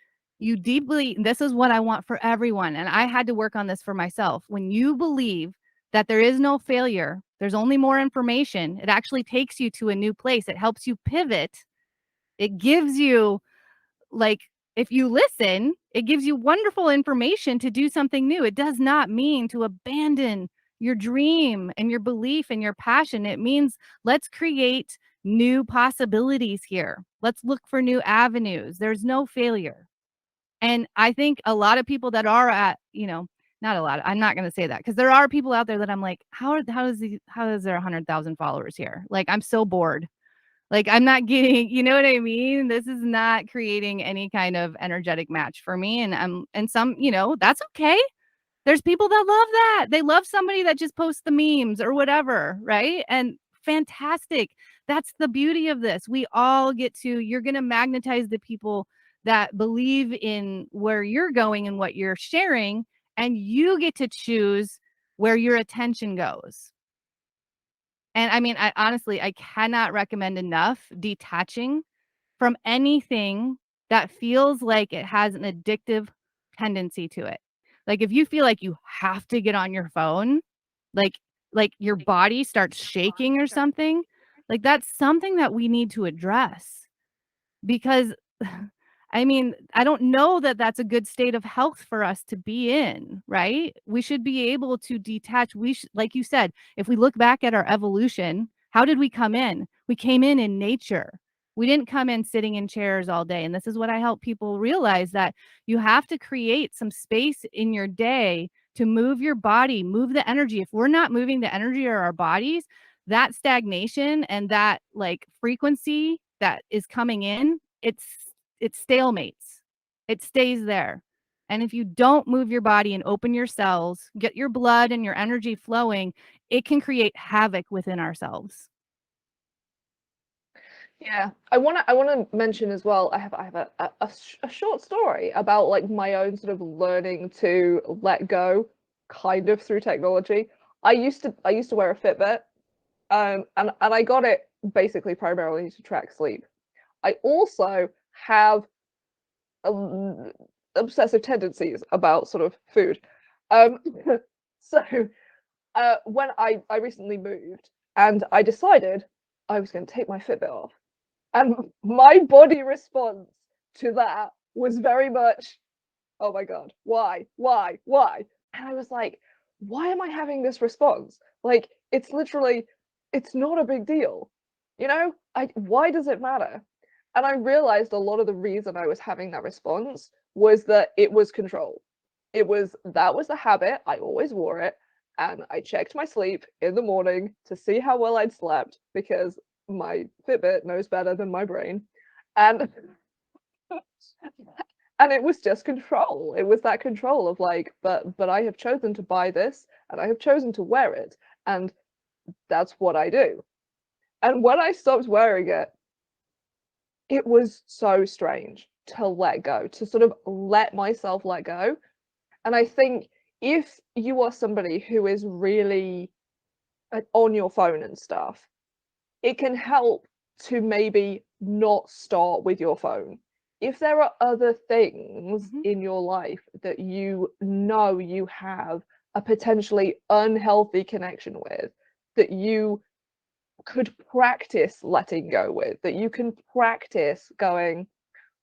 this is what I want for everyone. And I had to work on this for myself. When you believe that there is no failure, there's only more information, it actually takes you to a new place. It helps you pivot. It gives you, like, if you listen, it gives you wonderful information to do something new. It does not mean to abandon your dream and your belief and your passion. It means let's create new possibilities here. Let's look for new avenues. There's no failure. And I think a lot of people that are at, not a lot, I'm not going to say that, because there are people out there that I'm like, how is there 100,000 followers here? Like, I'm so bored. Like, I'm not getting, you know what I mean? This is not creating any kind of energetic match for me. And some, that's okay. There's people that love that. They love somebody that just posts the memes or whatever, right? And fantastic. That's the beauty of this. We all you're going to magnetize the people that believe in where you're going and what you're sharing, and you get to choose where your attention goes. And I mean, I cannot recommend enough detaching from anything that feels like it has an addictive tendency to it. Like, if you feel like you have to get on your phone, like your body starts shaking or something, like, that's something that we need to address. Because I mean, I don't know that that's a good state of health for us to be in, right? We should be able to detach. Like you said, if we look back at our evolution, how did we come in? We came in nature. We didn't come in sitting in chairs all day. And this is what I help people realize, that you have to create some space in your day to move your body, move the energy. If we're not moving the energy of our bodies, that stagnation and that, like, frequency that is coming in, it stalemates. It stays there. And if you don't move your body and open your cells, get your blood and your energy flowing, it can create havoc within ourselves. Yeah, I want to mention as well. I have a short story about, like, my own sort of learning to let go, kind of, through technology. I used to wear a Fitbit, and I got it basically primarily to track sleep. I also have obsessive tendencies about sort of food. Um, so when I recently moved and I decided I was going to take my Fitbit off, and my body response to that was very much, oh my God, why? And I was like, why am I having this response? Like, it's literally, it's not a big deal. You know, why does it matter? And I realized a lot of the reason I was having that response was that it was control. That was the habit. I always wore it. And I checked my sleep in the morning to see how well I'd slept because my Fitbit knows better than my brain. And and it was just control. It was that control of like, but I have chosen to buy this and I have chosen to wear it, and that's what I do. And when I stopped wearing it, it was so strange to let go, to sort of let myself let go. And I think if you are somebody who is really on your phone and stuff, it can help to maybe not start with your phone. If there are other things in your life that you know you have a potentially unhealthy connection with, that you could practice letting go with, that you can practice going,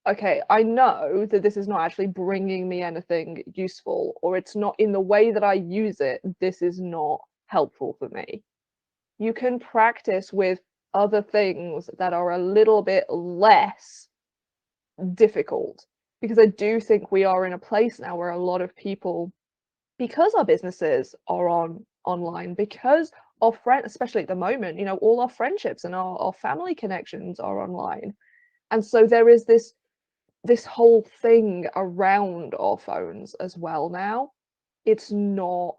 okay, I know that this is not actually bringing me anything useful, or it's not in the way that I use it, this is not helpful for me. You can practice with other things that are a little bit less difficult, because I do think we are in a place now where a lot of people, because our businesses are online, because our friends, especially at the moment, you know, all our friendships and our family connections are online, and so there is this whole thing around our phones as well now. It's not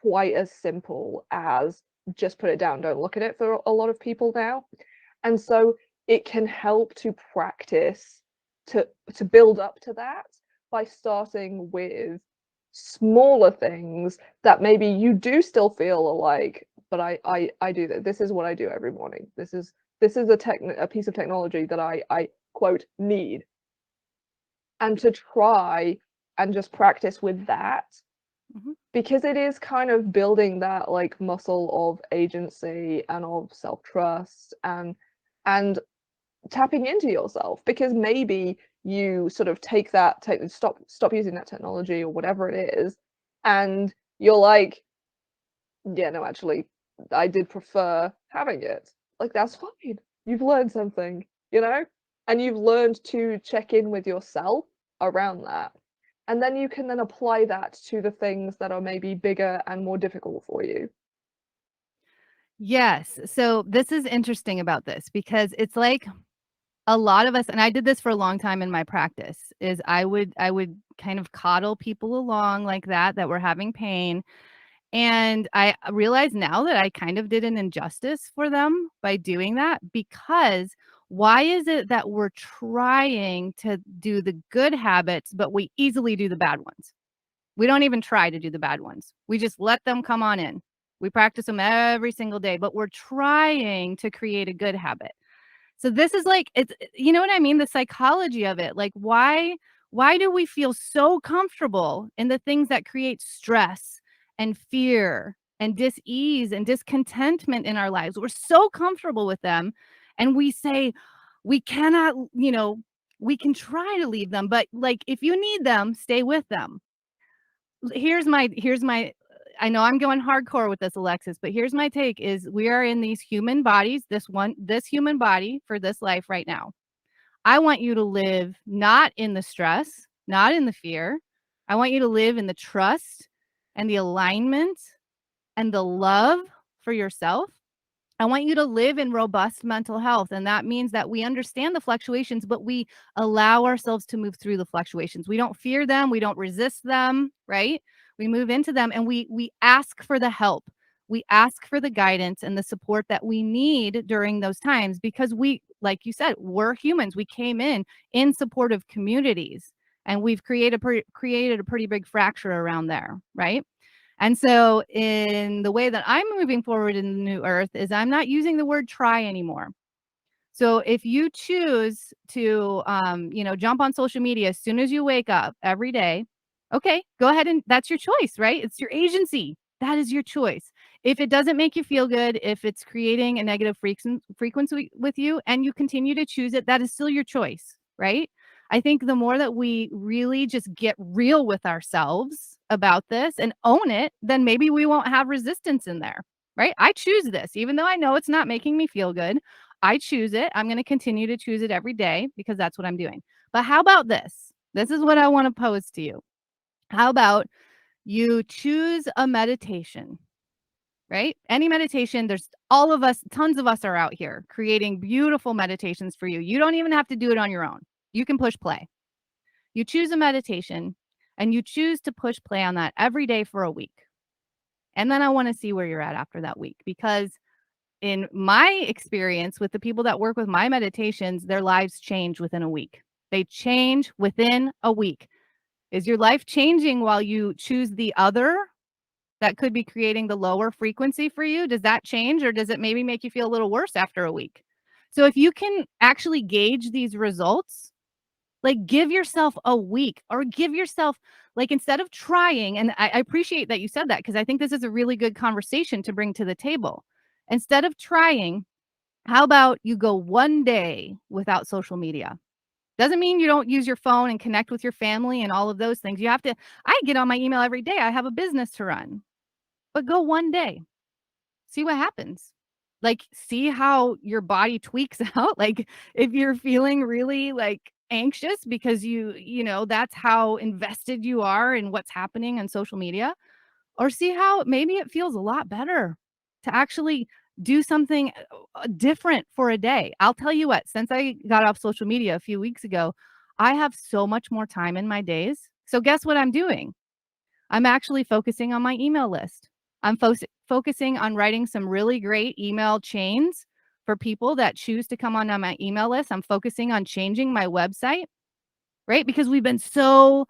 quite as simple as just put it down, don't look at it for a lot of people now. And so it can help to practice to build up to that by starting with smaller things that maybe you do still feel like, but I do that. This is what I do every morning. This is a piece of technology that I quote need. And to try and just practice with that, because it is kind of building that like muscle of agency and of self-trust and tapping into yourself, because maybe you sort of stop using that technology or whatever it is, and you're like, yeah, no, actually I did prefer having it. Like, that's fine. You've learned something, you know, and you've learned to check in with yourself around that, and then you can then apply that to the things that are maybe bigger and more difficult for you. Yes. So this is interesting about this because it's like a lot of us, and I did this for a long time in my practice, is I would kind of coddle people along like that were having pain. And I realize now that I kind of did an injustice for them by doing that, because why is it that we're trying to do the good habits, but we easily do the bad ones? We don't even try to do the bad ones. We just let them come on in. We practice them every single day, but we're trying to create a good habit. So this is like, it's, you know what I mean? The psychology of it. Like, why do we feel so comfortable in the things that create stress and fear and dis-ease and discontentment in our lives? We're so comfortable with them. And we say, we cannot, we can try to leave them, but like, if you need them, stay with them. Here's my I know I'm going hardcore with this, Alexis, but here's my take is we are in these human bodies, this human body for this life right now. I want you to live not in the stress, not in the fear. I want you to live in the trust and the alignment and the love for yourself. I want you to live in robust mental health. And that means that we understand the fluctuations, but we allow ourselves to move through the fluctuations. We don't fear them. We don't resist them, right? We move into them and we ask for the help. We ask for the guidance and the support that we need during those times, because we, like you said, we're humans. We came in supportive communities, and we've created a pretty big fracture around there, right? And so in the way that I'm moving forward in the new earth is I'm not using the word try anymore. So if you choose to, jump on social media as soon as you wake up every day, okay, go ahead, and that's your choice, right? It's your agency. That is your choice. If it doesn't make you feel good, if it's creating a negative frequency with you and you continue to choose it, that is still your choice, right? I think the more that we really just get real with ourselves about this and own it, then maybe we won't have resistance in there, right? I choose this, even though I know it's not making me feel good. I choose it. I'm going to continue to choose it every day because that's what I'm doing. But how about this? This is what I want to pose to you. How about you choose a meditation, right? Any meditation. There's all of us, tons of us are out here creating beautiful meditations for you. You don't even have to do it on your own. You can push play. You choose a meditation and you choose to push play on that every day for a week. And then I want to see where you're at after that week, because in my experience with the people that work with my meditations, their lives change within a week. They change within a week. Is your life changing while you choose the other that could be creating the lower frequency for you? Does that change, or does it maybe make you feel a little worse after a week? So if you can actually gauge these results, like give yourself a week, or give yourself, like, instead of trying, and I appreciate that you said that, because I think this is a really good conversation to bring to the table. Instead of trying, how about you go one day without social media? Doesn't mean you don't use your phone and connect with your family and all of those things. I get on my email every day. I have a business to run, but go one day. See what happens. Like, see how your body tweaks out. Like, if you're feeling really like anxious because that's how invested you are in what's happening on social media, or see how maybe it feels a lot better to actually do something different for a day. I'll tell you what, since I got off social media a few weeks ago, I have so much more time in my days. So guess what I'm doing? I'm actually focusing on my email list. I'm focusing on writing some really great email chains for people that choose to come on my email list. I'm focusing on changing my website, right? Because we've been so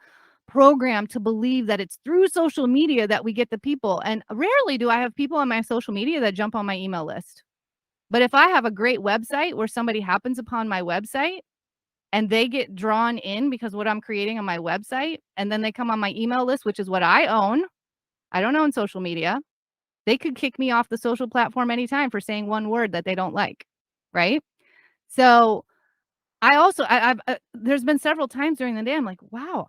programmed to believe that it's through social media that we get the people. And rarely do I have people on my social media that jump on my email list. But if I have a great website where somebody happens upon my website and they get drawn in because what I'm creating on my website, and then they come on my email list, which is what I own. I don't own social media. They could kick me off the social platform anytime for saying one word that they don't like, right? So I've there's been several times during the day I'm like, wow,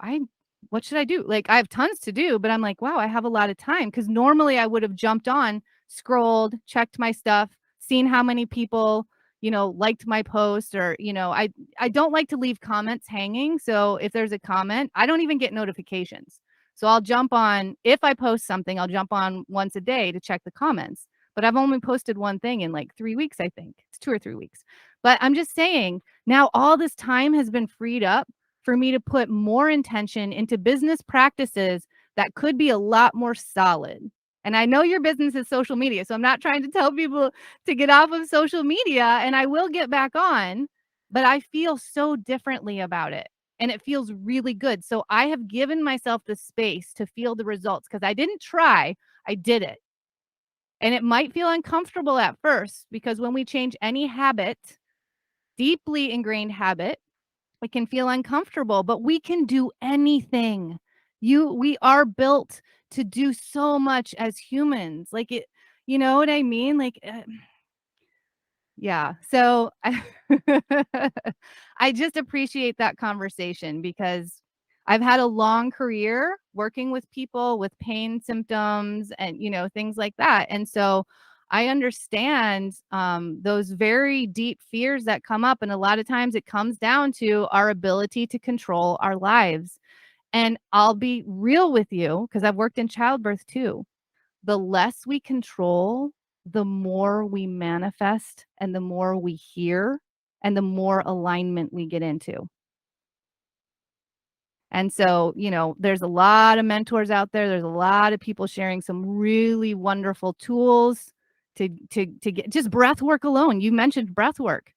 what should I do? Like, I have tons to do, but I'm like, wow, I have a lot of time, because normally I would have jumped on, scrolled, checked my stuff, seen how many people, liked my post, or, I don't like to leave comments hanging. So if there's a comment, I don't even get notifications. So I'll jump on, if I post something, I'll jump on once a day to check the comments. But I've only posted one thing in like 3 weeks, I think. It's 2 or 3 weeks. But I'm just saying, now all this time has been freed up for me to put more intention into business practices that could be a lot more solid. And I know your business is social media, so I'm not trying to tell people to get off of social media, and I will get back on, but I feel so differently about it, and it feels really good. So I have given myself the space to feel the results, because I didn't try, I did it. And it might feel uncomfortable at first, because when we change any habit, deeply ingrained habit, it can feel uncomfortable, but we can do anything. We are built to do so much as humans. Like, it, you know what I mean? Like, yeah. So I just appreciate that conversation, because I've had a long career working with people with pain symptoms and, things like that. And so I understand those very deep fears that come up. And a lot of times it comes down to our ability to control our lives. And I'll be real with you, because I've worked in childbirth too. The less we control, the more we manifest, and the more we hear, and the more alignment we get into. And so, there's a lot of mentors out there. There's a lot of people sharing some really wonderful tools to get just breath work alone. You mentioned breath work.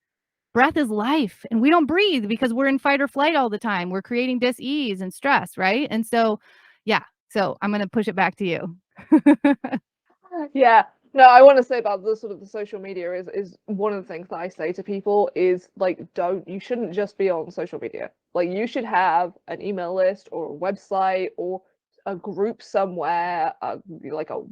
Breath is life, and we don't breathe because we're in fight or flight all the time. We're creating dis-ease and stress, right? And so, yeah. So I'm going to push it back to you. Yeah. No, I want to say about the sort of the social media is one of the things that I say to people is like, you shouldn't just be on social media. Like you should have an email list or a website or a group somewhere, like are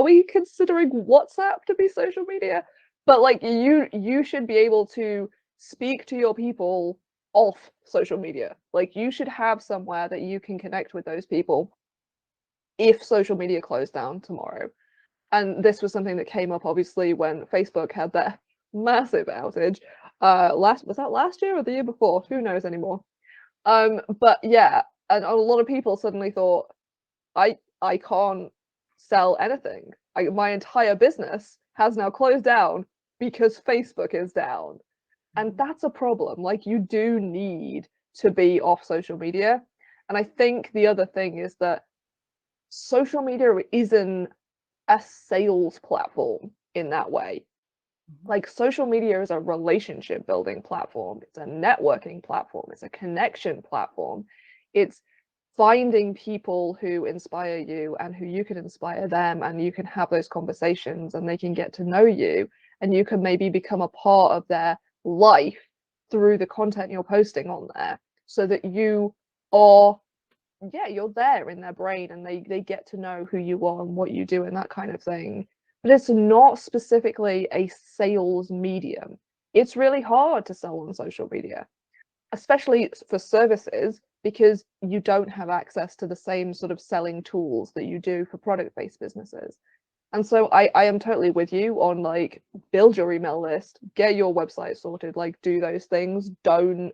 we considering WhatsApp to be social media? But like you should be able to speak to your people off social media. Like you should have somewhere that you can connect with those people if social media closed down tomorrow. And this was something that came up obviously when Facebook had their massive outage. Was that last year or the year before? Who knows anymore? But yeah, and a lot of people suddenly thought, I can't sell anything. My entire business has now closed down because Facebook is down. And that's a problem. Like you do need to be off social media. And I think the other thing is that social media isn't a sales platform in that way. Like social media is a relationship building platform, it's a networking platform, it's a connection platform. It's finding people who inspire you and who you can inspire them, and you can have those conversations and they can get to know you, and you can maybe become a part of their life through the content you're posting on there, so that you are, yeah, you're there in their brain and they get to know who you are and what you do and that kind of thing. But it's not specifically a sales medium. It's really hard to sell on social media, especially for services, because you don't have access to the same sort of selling tools that you do for product-based businesses. And so I am totally with you on like build your email list, get your website sorted, like do those things. Don't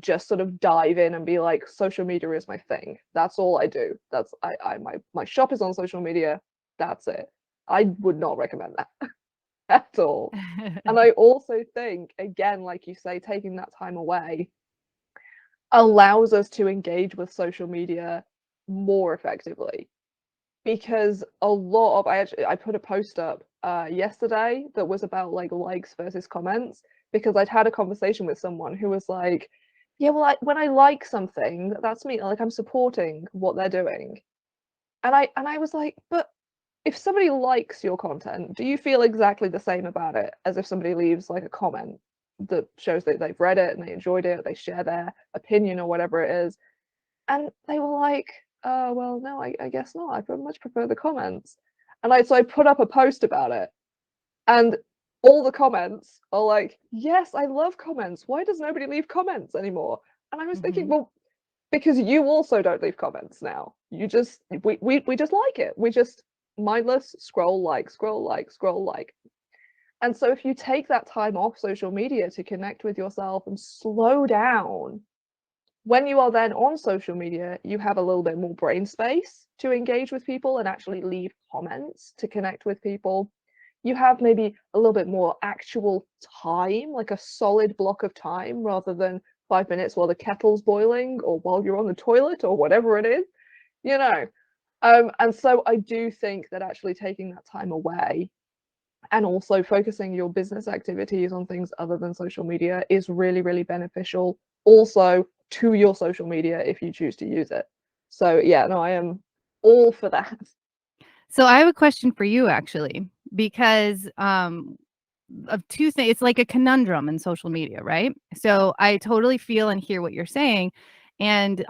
just sort of dive in and be like, social media is my thing. That's all I do. That's my shop is on social media. That's it. I would not recommend that at all. And I also think, again, like you say, taking that time away allows us to engage with social media more effectively. Because a lot of I put a post up yesterday that was about like likes versus comments, because I'd had a conversation with someone who was like, yeah, well, when I like something, that's me, like I'm supporting what they're doing. And I was like, but if somebody likes your content, do you feel exactly the same about it as if somebody leaves like a comment that shows that they've read it and they enjoyed it, they share their opinion or whatever it is? And they were like, well, no, I guess not. I much prefer the comments. And so I put up a post about it, and all the comments are like, yes, I love comments. Why does nobody leave comments anymore? And I was thinking, well, because you also don't leave comments now. You just we just like it. We just mindless scroll like, scroll like, scroll like. And so if you take that time off social media to connect with yourself and slow down, when you are then on social media, you have a little bit more brain space to engage with people and actually leave comments to connect with people. You have maybe a little bit more actual time, like a solid block of time, rather than 5 minutes while the kettle's boiling or while you're on the toilet or whatever it is, you know. And so I do think that actually taking that time away and also focusing your business activities on things other than social media is really, really beneficial also to your social media if you choose to use it. So yeah, no, I am all for that. So I have a question for you actually, because of two things. It's like a conundrum in social media, right? So I totally feel and hear what you're saying, and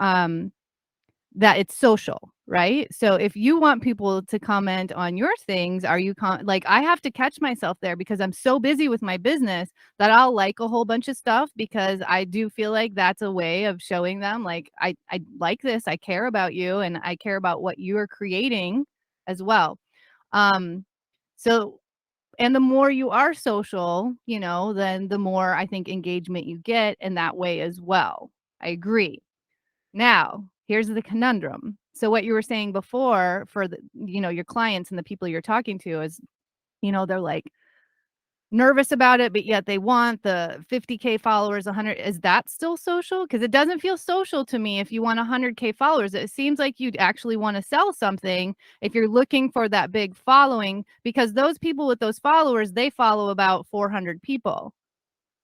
that it's social, right? So if you want people to comment on your things, are you like, I have to catch myself there because I'm so busy with my business that I'll like a whole bunch of stuff, because I do feel like that's a way of showing them like I like this, I care about you, and I care about what you're creating as well. So, and the more you are social, then the more I think engagement you get in that way as well. I agree. Now, here's the conundrum. So what you were saying before for the, your clients and the people you're talking to is, they're like nervous about it, but yet they want the 50K followers, 100. Is that still social? Because it doesn't feel social to me if you want 100K followers. It seems like you'd actually want to sell something if you're looking for that big following, because those people with those followers, they follow about 400 people,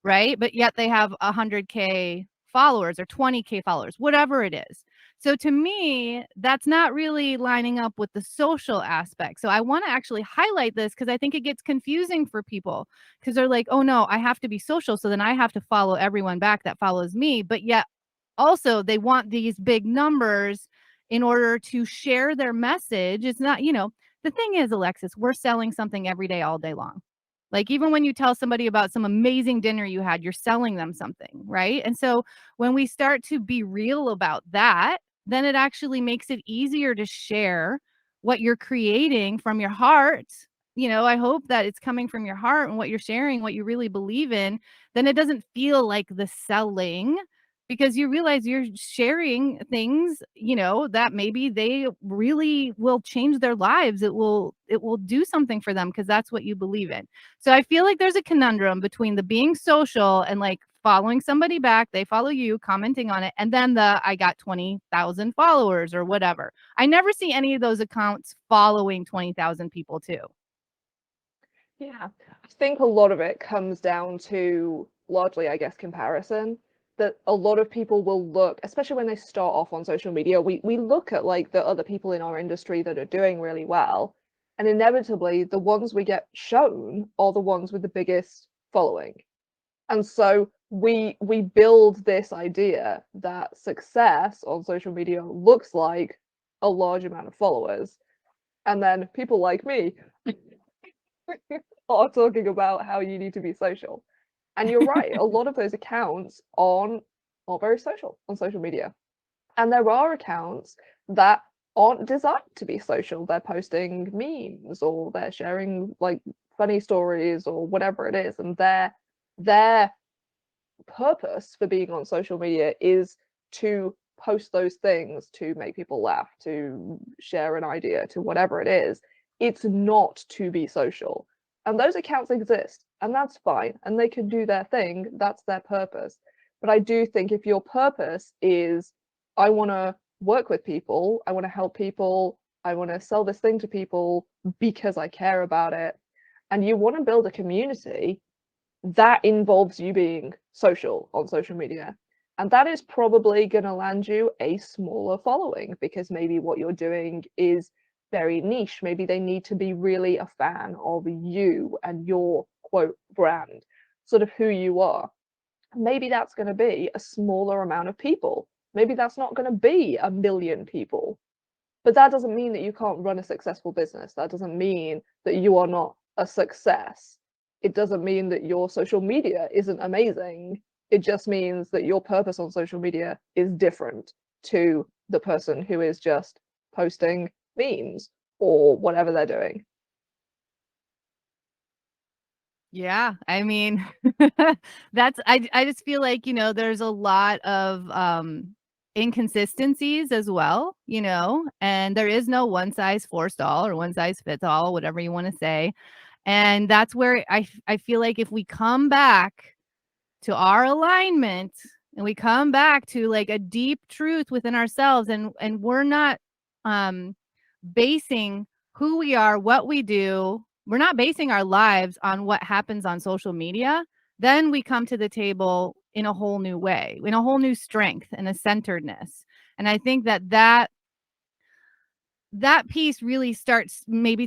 right? But yet they have 100K followers or 20K followers, whatever it is. So to me, that's not really lining up with the social aspect. So I want to actually highlight this because I think it gets confusing for people because they're like, oh no, I have to be social. So then I have to follow everyone back that follows me. But yet also they want these big numbers in order to share their message. It's not, the thing is, Alexis, we're selling something every day, all day long. Like even when you tell somebody about some amazing dinner you had, you're selling them something, right? And so when we start to be real about that, then it actually makes it easier to share what you're creating from your heart. I hope that it's coming from your heart and what you're sharing, what you really believe in. Then it doesn't feel like the selling because you realize you're sharing things, that maybe they really will change their lives. It will do something for them because that's what you believe in. So I feel like there's a conundrum between the being social and like following somebody back, they follow you, commenting on it, and then I got 20,000 followers or whatever. I never see any of those accounts following 20,000 people too. Yeah, I think a lot of it comes down to largely, I guess, comparison. That a lot of people will look, especially when they start off on social media, we look at like the other people in our industry that are doing really well, and inevitably the ones we get shown are the ones with the biggest following. And so we build this idea that success on social media looks like a large amount of followers. And then people like me are talking about how you need to be social. And you're right, a lot of those accounts aren't very social on social media. And there are accounts that aren't designed to be social. They're posting memes or they're sharing like funny stories or whatever it is. And their purpose for being on social media is to post those things, to make people laugh, to share an idea, to whatever it is. It's not to be social. And those accounts exist, and that's fine, and they can do their thing. That's their purpose. But I do think if your purpose is, I want to work with people, I want to help people, I want to sell this thing to people because I care about it, and you want to build a community, that involves you being social on social media. And that is probably going to land you a smaller following because maybe what you're doing is very niche. Maybe they need to be really a fan of you and your quote brand, sort of who you are. Maybe that's going to be a smaller amount of people. Maybe that's not going to be 1 million people. But that doesn't mean that you can't run a successful business. That doesn't mean that you are not a success. It doesn't mean that your social media isn't amazing. It just means that your purpose on social media is different to the person who is just posting memes or whatever they're doing. Yeah, I mean, I just feel like, there's a lot of inconsistencies as well, and there is no one size fits all or one size fits all, whatever you want to say. And that's where I feel like if we come back to our alignment and we come back to like a deep truth within ourselves and we're not basing who we are, what we do, we're not basing our lives on what happens on social media, then we come to the table in a whole new way, in a whole new strength and a centeredness. And I think that piece really starts maybe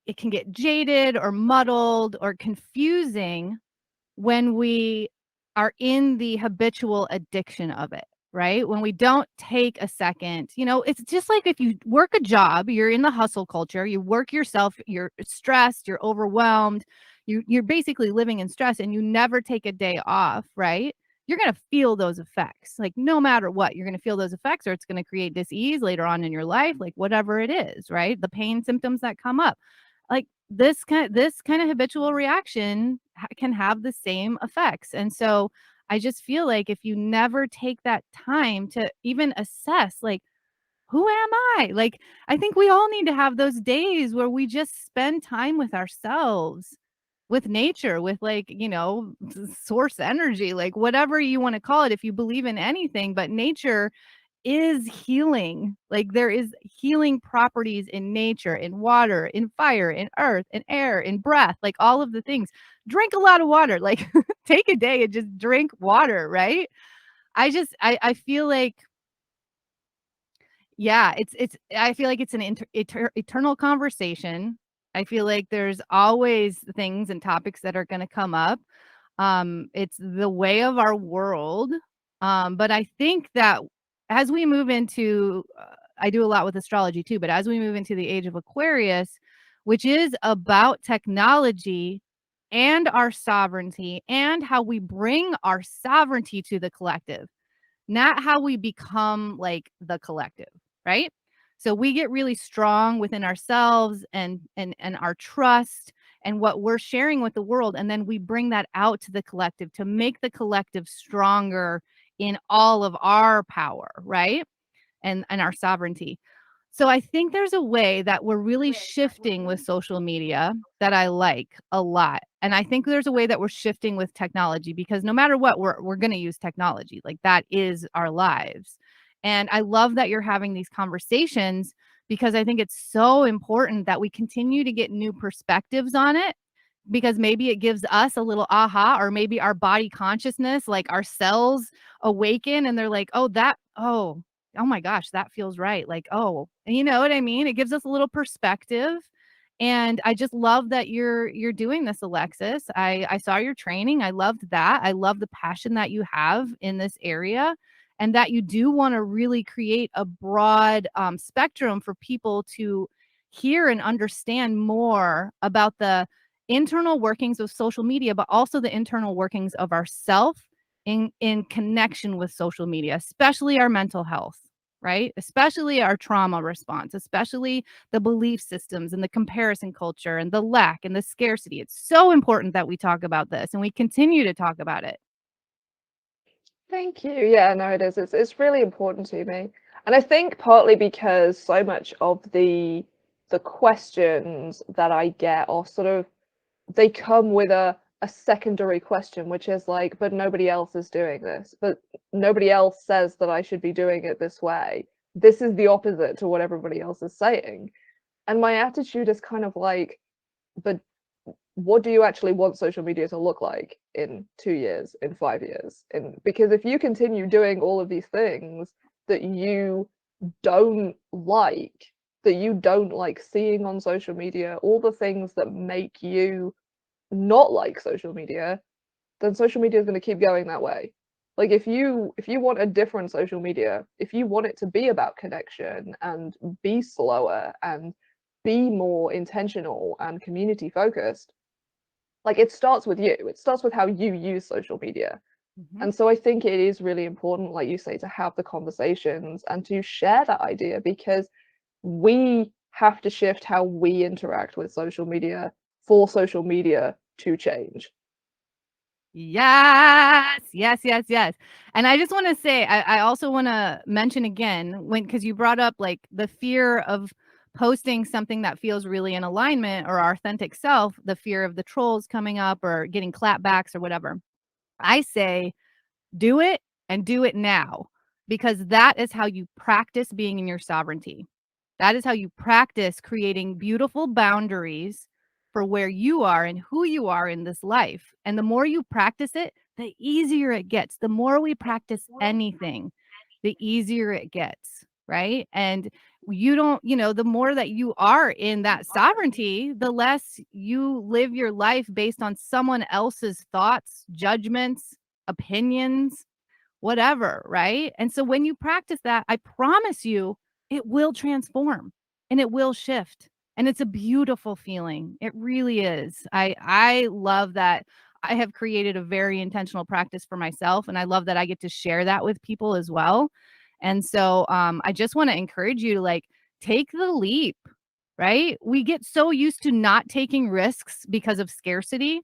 it can get jaded or muddled or confusing when we are in the habitual addiction of it, right? When we don't take a second, it's just like if you work a job, you're in the hustle culture, you work yourself, you're stressed, you're overwhelmed, you're basically living in stress and you never take a day off, right? You're going to feel those effects. Like no matter what, you're going to feel those effects or it's going to create dis-ease later on in your life, like whatever it is, right? The pain symptoms that come up. Like this kind of habitual reaction can have the same effects. And so I just feel like if you never take that time to even assess, like, who am I? Like, I think we all need to have those days where we just spend time with ourselves, with nature, with like, source energy, like whatever you want to call it, if you believe in anything, but nature is healing. Like there is healing properties in nature, in water, in fire, in earth, in air, in breath, like all of the things. Drink a lot of water, like take a day and just drink water, right? I feel like, yeah, I feel like it's an eternal conversation. I feel like there's always things and topics that are going to come up. It's the way of our world. But I think that as we move into, I do a lot with astrology too, but as we move into the age of Aquarius, which is about technology and our sovereignty and how we bring our sovereignty to the collective, not how we become like the collective, right? So we get really strong within ourselves and our trust and what we're sharing with the world, and then we bring that out to the collective to make the collective stronger in all of our power, right? And our sovereignty. So I think there's a way that we're really shifting with social media that I like a lot. And I think there's a way that we're shifting with technology, because no matter what, we're going to use technology. Like, that is our lives. And I love that you're having these conversations, because I think it's so important that we continue to get new perspectives on it, because maybe it gives us a little aha, or maybe our body consciousness, like our cells awaken and they're like, oh my gosh, that feels right. Like, oh, you know what I mean? It gives us a little perspective. And I just love that you're doing this, Alexis. I saw your training. I loved that. I love the passion that you have in this area, and that you do want to really create a broad spectrum for people to hear and understand more about the internal workings of social media, but also the internal workings of ourself in connection with social media, especially our mental health, right? Especially our trauma response, especially the belief systems and the comparison culture and the lack and the scarcity. It's so important that we talk about this and we continue to talk about it. Thank you. Yeah, no, it is. It's really important to me. And I think partly because so much of the questions that I get are sort of, they come with a secondary question, which is like, but nobody else is doing this. But nobody else says that I should be doing it this way. This is the opposite to what everybody else is saying. And my attitude is kind of like, but what do you actually want social media to look like in 2 years, in 5 years? Because if you continue doing all of these things that you don't like, seeing on social media, all the things that make you not like social media, then social media is going to keep going that way. Like, if you want a different social media, if you want it to be about connection and be slower and be more intentional and community focused, like, it starts with you. It starts with how you use social media. Mm-hmm. And so I think it is really important, like you say, to have the conversations and to share that idea, because we have to shift how we interact with social media for social media to change. Yes, yes, yes, yes. And I just want to say, I also want to mention again, because you brought up like the fear of posting something that feels really in alignment or our authentic self, the fear of the trolls coming up or getting clapbacks or whatever. I say, do it, and do it now, because that is how you practice being in your sovereignty. That is how you practice creating beautiful boundaries for where you are and who you are in this life. And the more you practice it, the easier it gets. The more we practice anything, the easier it gets, right? And you don't, the more that you are in that sovereignty, the less you live your life based on someone else's thoughts, judgments, opinions, whatever, right? And so when you practice that, I promise you, it will transform and it will shift. And it's a beautiful feeling. It really is. I love that I have created a very intentional practice for myself, and I love that I get to share that with people as well. And so I just want to encourage you to like take the leap, right? We get so used to not taking risks because of scarcity.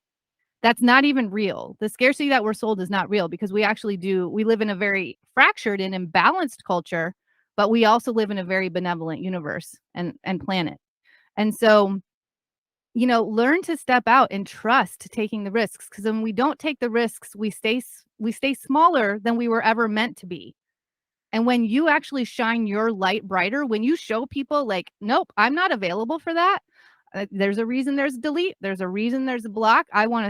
That's not even real. The scarcity that we're sold is not real, because we live in a very fractured and imbalanced culture, but we also live in a very benevolent universe and planet. And so, learn to step out and trust taking the risks, because when we don't take the risks, we stay smaller than we were ever meant to be. And when you actually shine your light brighter, when you show people like, nope, I'm not available for that. There's a reason there's a delete. There's a reason there's a block.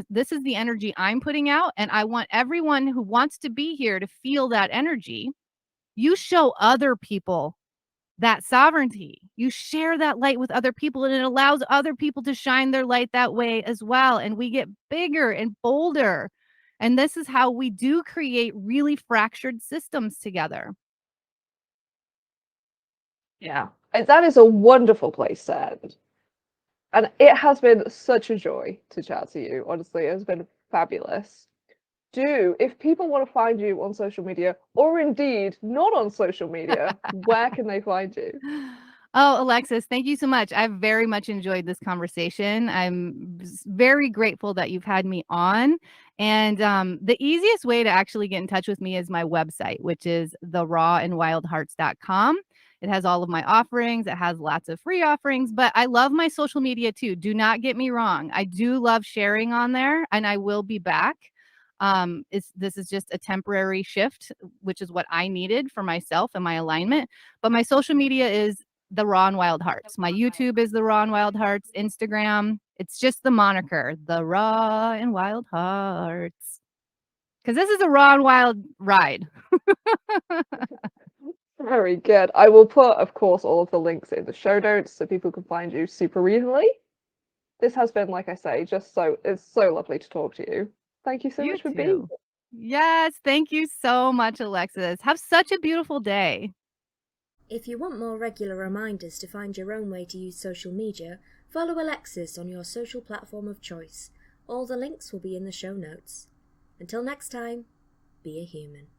This is the energy I'm putting out. And I want everyone who wants to be here to feel that energy. You show other people that sovereignty. You share that light with other people, and it allows other people to shine their light that way as well. And we get bigger and bolder. And this is how we do create really fractured systems together. Yeah, that is a wonderful place to end. And it has been such a joy to chat to you. Honestly, it has been fabulous. If people want to find you on social media, or indeed not on social media, where can they find you? Oh, Alexis, thank you so much. I've very much enjoyed this conversation. I'm very grateful that you've had me on. And the easiest way to actually get in touch with me is my website, which is therawandwildhearts.com. It has all of my offerings. It has lots of free offerings, but I love my social media too. Do not get me wrong. I do love sharing on there, and I will be back. This is just a temporary shift, which is what I needed for myself and my alignment. But my social media is The Raw and Wild Hearts. My YouTube is The Raw and Wild Hearts. Instagram, it's just the moniker, The Raw and Wild Hearts. Because this is a raw and wild ride. Very good. I will put, of course, all of the links in the show notes so people can find you super easily. This has been, like I say, it's so lovely to talk to you. Thank you so much for being here. Yes, thank you so much, Alexis. Have such a beautiful day. If you want more regular reminders to find your own way to use social media, follow Alexis on your social platform of choice. All the links will be in the show notes. Until next time, be a human.